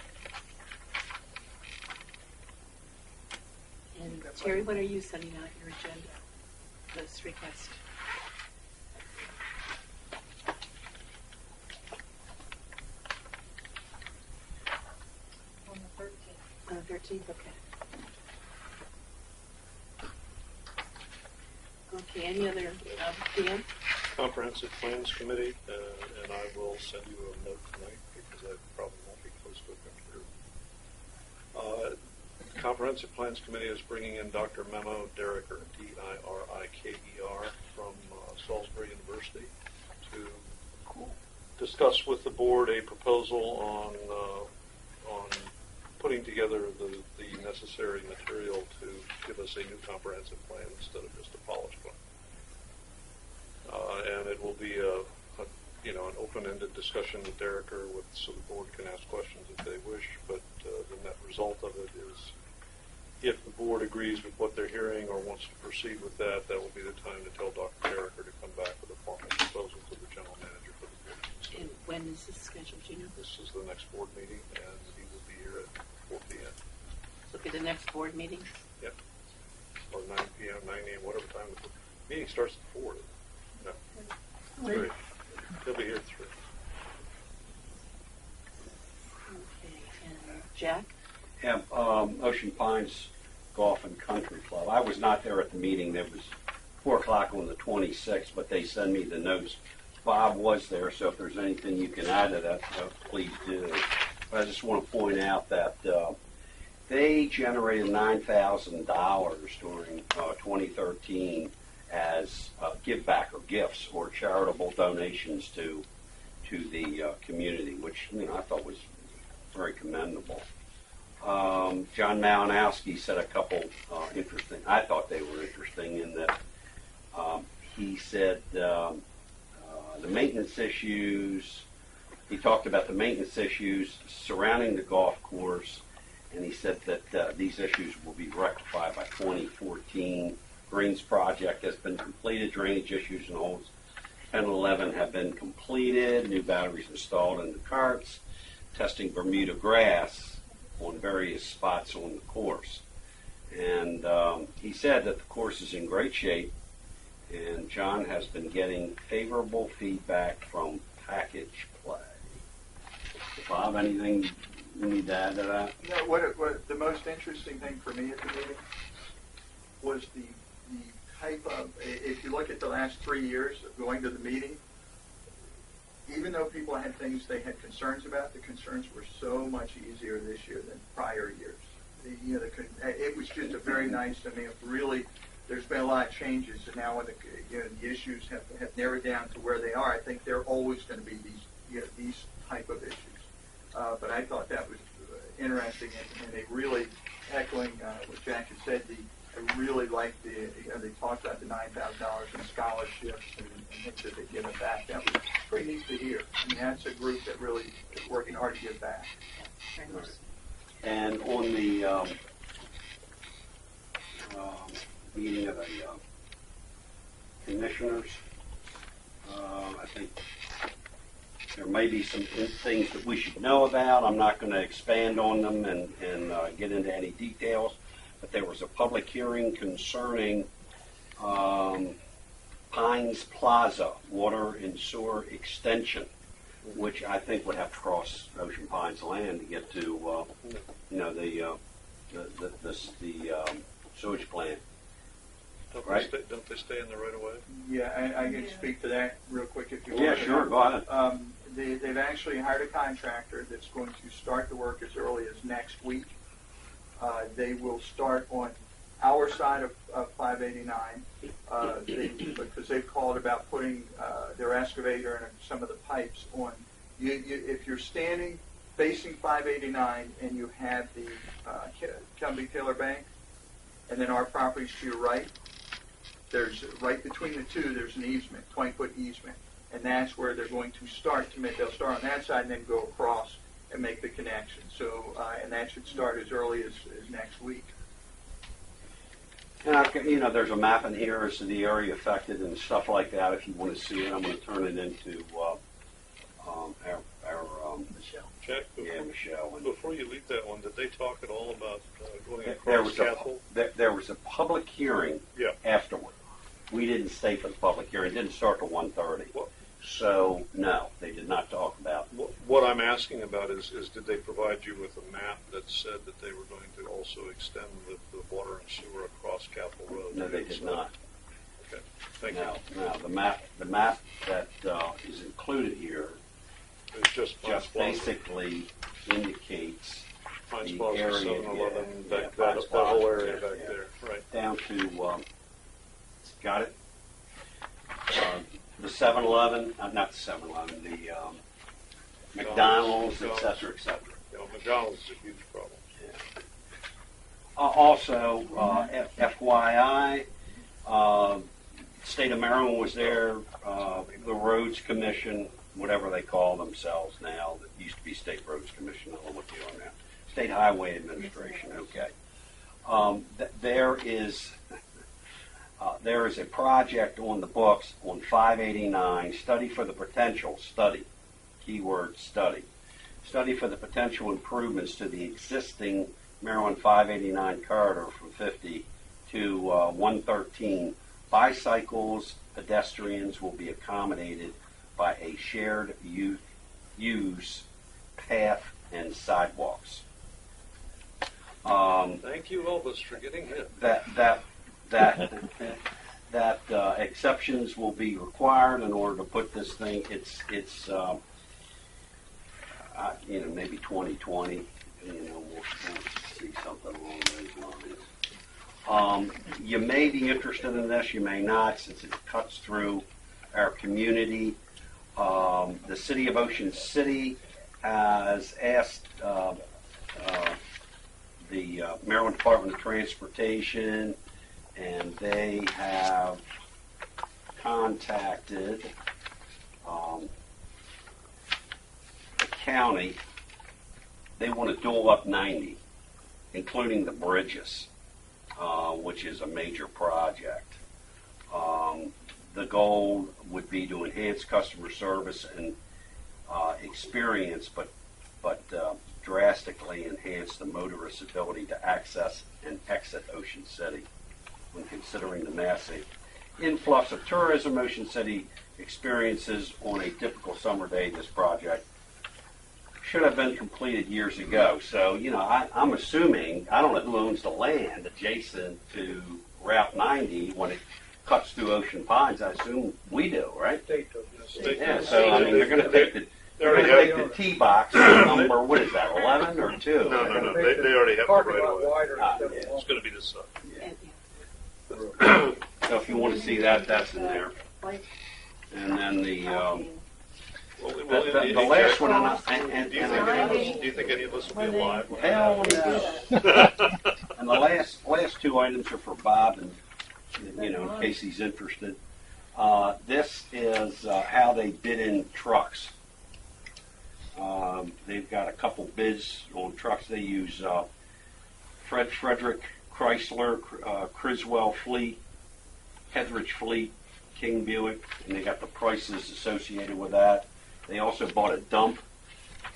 And Terry, when are you sending out your agenda, those requests? On the 13th. On the 13th, okay. Okay, any other PM? Comprehensive Plans Committee, and I will send you a note tonight because I probably won't be close to a computer. Comprehensive Plans Committee is bringing in Dr. Memo Deriker, D-I-R-I-K-E-R, from Salisbury University to discuss with the board a proposal on putting together the necessary material to give us a new comprehensive plan instead of just a polished one. And it will be an open-ended discussion with Deriker, so the board can ask questions if they wish. But the net result of it is, if the board agrees with what they're hearing or wants to proceed with that, that will be the time to tell Dr. Deriker to come back with a formal proposal to the general manager for the board. And when is this scheduled, do you know? This is the next board meeting, and he will be here at 4 p.m. So it'll be the next board meeting? Yep. Or 9 p.m., 9 a.m., whatever time the meeting starts at 4. No. 3. He'll be here at 3. Okay, and Jack? Yeah, Ocean Pines Golf and Country Club. I was not there at the meeting. There was 4 o'clock on the 26th, but they send me the notes. Bob was there, so if there's anything you can add to that, please do. But I just want to point out that they generated $9,000 during 2013 as give back or gifts or charitable donations to the community, which I thought was very commendable. John Malinowski said a couple interesting. I thought they were interesting in that he said the maintenance issues. He talked about the maintenance issues surrounding the golf course, and he said that these issues will be rectified by 2014. Greens project has been completed. Drainage issues in holes 10 and 11 have been completed. New batteries installed in the carts. Testing Bermuda grass on various spots on the course. And he said that the course is in great shape, and John has been getting favorable feedback from package play. Bob, anything you need to add to that? No, what the most interesting thing for me at the meeting was the type of, if you look at the last 3 years of going to the meeting, even though people had things they had concerns about, the concerns were so much easier this year than prior years. It was just a very nice, really, there's been a lot of changes, and now when the issues have narrowed down to where they are, I think there are always going to be these type of issues. But I thought that was interesting, and they really, echoing what Jack had said, I really liked they talked about the $9,000 in scholarships and things that they give back. That was pretty neat to hear. That's a group that really is working hard to give back. And on the meeting of the commissioners, I think there may be some things that we should know about. I'm not going to expand on them and get into any details, but there was a public hearing concerning Pines Plaza water and sewer extension, which I think would have to cross Ocean Pines land to get to the sewage plant. Don't they stay in the right of way? Yeah, I can speak to that real quick if you want. Yeah, sure, go ahead. They've actually hired a contractor that's going to start the work as early as next week. They will start on our side of 589 because they've called about putting their excavator and some of the pipes on. If you're standing facing 589 and you have the Cumbie-Taylor Bank, and then our property's to your right, there's right between the two, there's an easement, 20-foot easement. And that's where they're going to start. They'll start on that side and then go across to make the connection. So, and that should start as early as next week. And there's a map in here as to the area affected and stuff like that. If you want to see it, I'm going to turn it into our Jack, Michelle. And before you leave that one, did they talk at all about going there across was Capitol? there was a public hearing afterward. We didn't stay for the public hearing. It didn't start till 1:30. So, no, they did not talk about it. What I'm asking about is did they provide you with a map that said that they were going to also extend the water and sewer across Capitol Road? No, they did not. Okay, thank you. No, the map that is included here It's just basically indicates Pines the Plaza, area, 7-Eleven, yeah, that Pines whole Plaza, area yeah, back yeah. there, right? Down to, got it? The 7-Eleven, not the 7-Eleven, the McDonald's, et cetera, et cetera. McDonald's is a huge problem. Yeah. Also, FYI, State of Maryland was there, the Roads Commission, whatever they call themselves now, that used to be State Roads Commission, I don't know what they are now. State Highway Administration, okay. There is a project on the books on 589, study for the potential, keyword study for the potential improvements to the existing Maryland 589 corridor from 50 to 113. Bicycles, pedestrians will be accommodated by a shared use path and sidewalks. Thank you, Elvis, for getting hit. That exceptions will be required in order to put this thing. It's maybe 2020. We'll see something along those lines. You may be interested in this. You may not, since it cuts through our community. The City of Ocean City has asked the Maryland Department of Transportation, and they have contacted the county. They want to dual up 90, including the bridges, which is a major project. The goal would be to enhance customer service and experience, but drastically enhance the motorist's ability to access and exit Ocean City. When considering the massive influx of tourism Ocean City experiences on a typical summer day, this project should have been completed years ago. So, I'm assuming, I don't know who owns the land adjacent to Route 90 when it cuts through Ocean Pines. I assume we do, right? State does. Yeah, so they're going to take the T-box number, what is that, 11 or 2? No. They already have the Parking right lot of way. wider instead of It's longer. going to be this side. So if you want to see that, that's in there. And then the last one, do you think any of us will be alive? hell no. And the last two items are for Bob, and in case he's interested. This is how they bid in trucks. They've got a couple bids on trucks. They use Frederick Chrysler, Criswell Fleet, Heathridge Fleet, King Buick, and they got the prices associated with that. They also bought a dump,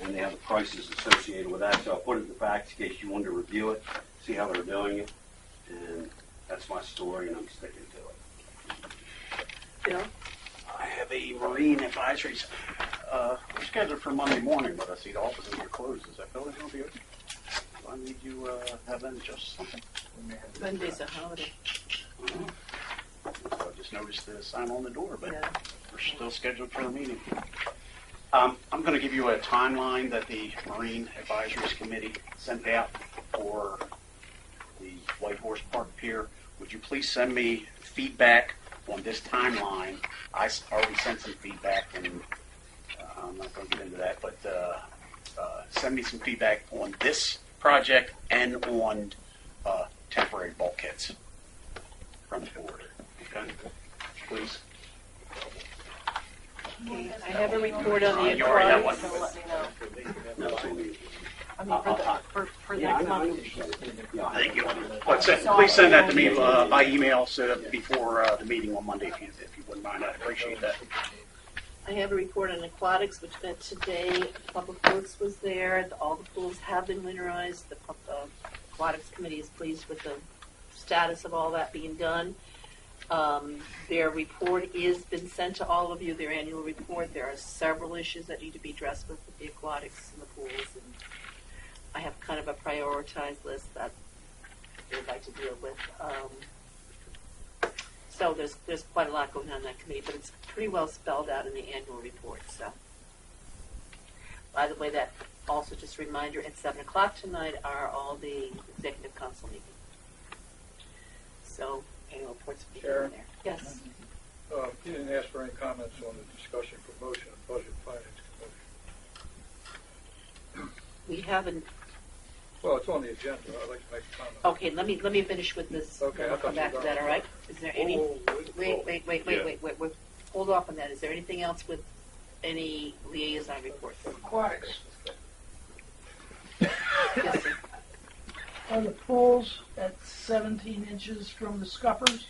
and they have the prices associated with that. So I put it in the facts in case you wanted to review it, see how they're doing it, and that's my story, and I'm sticking to it. Bill? I have a Marine advisories scheduled for Monday morning, but I see the offices are closed. Is that building going to be open? Do I need you have them adjust something? Monday's a holiday. I just noticed the sign on the door, but Yeah. we're still scheduled for a meeting. I'm going to give you a timeline that the Marine Advisories Committee sent out for the White Horse Park Pier. Would you please send me feedback on this timeline? I already sent some feedback, and I'm not going to get into that, but send me some feedback on this project and on temporary bulkheads from the board. Okay? Please. I have a report on the You already have one. So let me know. No, it's on the I mean, for Yeah, I next know, I month. understand. Yeah, I think please send that to me by email before the meeting on Monday if you wouldn't mind. I'd appreciate that. I have a report on aquatics, which met today. Public Works was there. All the pools have been winterized. The aquatics committee is pleased with the status of all that being done. Their report is been sent to all of you, their annual report. There are several issues that need to be addressed with the aquatics and the pools. And I have kind of a prioritized list that they'd like to deal with. So there's quite a lot going on in that committee, but it's pretty well spelled out in the annual report. So, by the way, that also just a reminder, at 7 o'clock tonight are all the executive council meetings. So, annual reports will be Sharon? there. Yes. You didn't ask for any comments on the discussion promotion of Budget and Finance Committee. We haven't. Well, it's on the agenda. I'd like to make a comment. Okay, let me finish with this. Okay, and I we'll come thought you back to were that. done. All right? Is there any? Wait. Wait. Hold off on that. Is there anything else with any liaison reports? Aquatics. Yes, sir. Are the pools at 17 inches from the scuppers?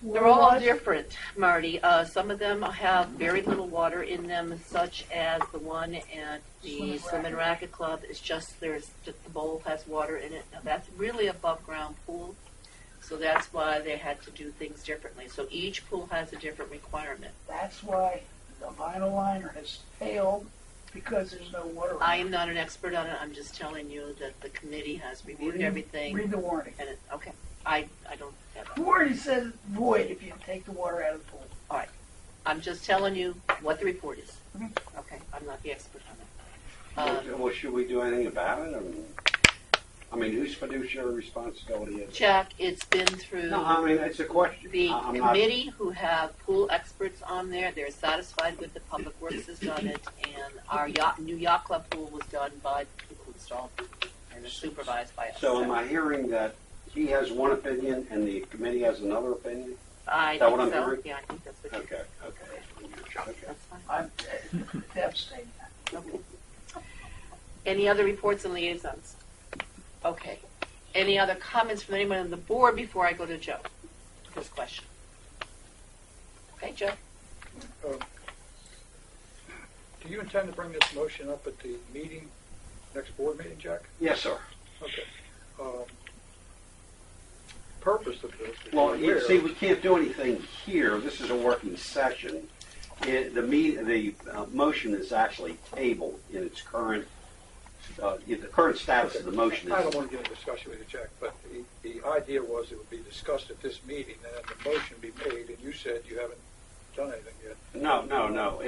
They're all different, Marty. Some of them have very little water in them, such as the one at the Swim and Racket Club. It's just the bowl has water in it. Now that's really above ground pool, so that's why they had to do things differently. So each pool has a different requirement. That's why the vinyl liner has failed, because there's no water. I am not an expert on it. I'm just telling you that the committee has reviewed everything. Read the warning. And okay, I don't have The warning says void if you take the water out of the pool. All right. I'm just telling you what the report is. Mhm. Okay, I'm not the expert on it. Well, should we do anything about it? I mean, whose fiduciary responsibility is it? Jack, it's been through No, I mean, it's a question. the I'm not- committee who have pool experts on there. They're satisfied with the Public Works has done it, and our new yacht club pool was done by people who installed it and is supervised by us. So am I hearing that he has one opinion and the committee has another opinion? I Is that think what I'm so. hearing? Yeah, I think that's what Okay. That's fine. I'm devastated. Okay. Any other reports and liaisons? Okay. Any other comments from anyone on the board before I go to Joe? First question. Okay, Joe. Do you intend to bring this motion up at the meeting, next board meeting, Jack? Yes, sir. Okay. Purpose of this. Well, you see, we can't do anything here. This is a working session. The motion is actually tabled in its current, the current status of the motion I don't is. want to get into discussion with you, Jack, but the idea was it would be discussed at this meeting and then the motion be made, and you said you haven't done anything yet. No.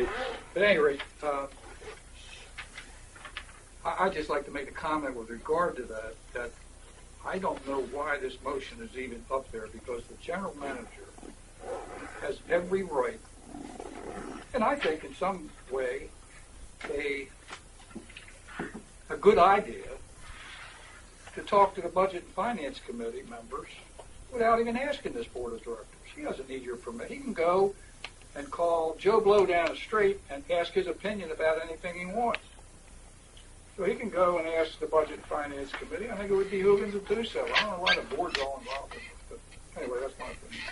At any rate, I'd just like to make a comment with regard to that I don't know why this motion is even up there, because the general manager has every right, and I think in some way a good idea, to talk to the Budget and Finance Committee members without even asking this board of directors. He doesn't need your permission. He can go and call Joe Blow down the street and ask his opinion about anything he wants. So he can go and ask the Budget and Finance Committee. I think it would behoove him to do so. I don't know why the board's all involved in this, but anyway, that's my opinion.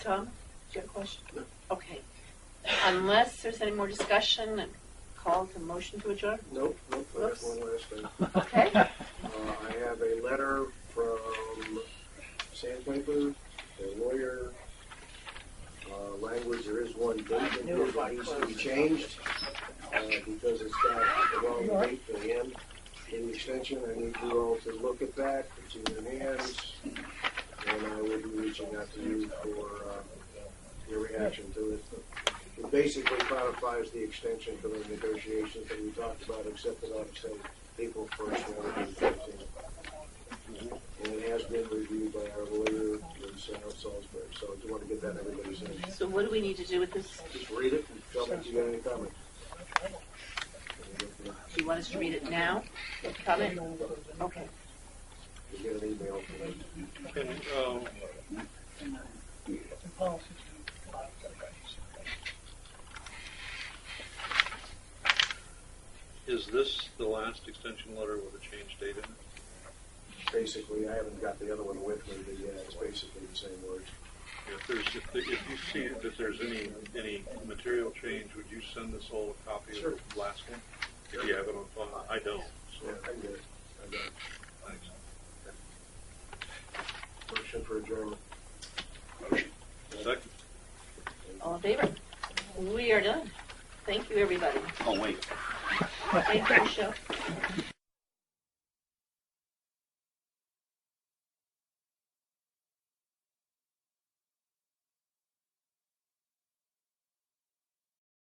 Tom, do you have a question? Okay. Unless there's any more discussion, call to motion to adjourn? Nope, I have one last thing. Okay. I have a letter from Sandpaper, their lawyer. Language, there is one date in here that needs to be changed because it's got the wrong date for the end in the extension. I need you all to look at that. It's in your hands, and I will be reaching out to you for your reaction to it. It basically codifies the extension for the negotiations that we talked about, except that I've said April 1st, 2015. And it has been reviewed by our lawyer in South Salisbury. So I do want to get that in everybody's hands. So what do we need to do with this? Just read it and tell me if you got any comments. Do you want us to read it now? Comment? Okay. You get an email from them. Is this the last extension letter with a change date in it? Basically, I haven't got the other one with me, but yeah, it's basically the same words. If you see that there's any material change, would you send us all a copy Sure. of the last one? If you have it on file. I don't. So. Yeah, I get it. I got it. Thanks. Motion for adjournment. Second. All in favor? We are done. Thank you, everybody. Oh, wait. Thank you, Michelle.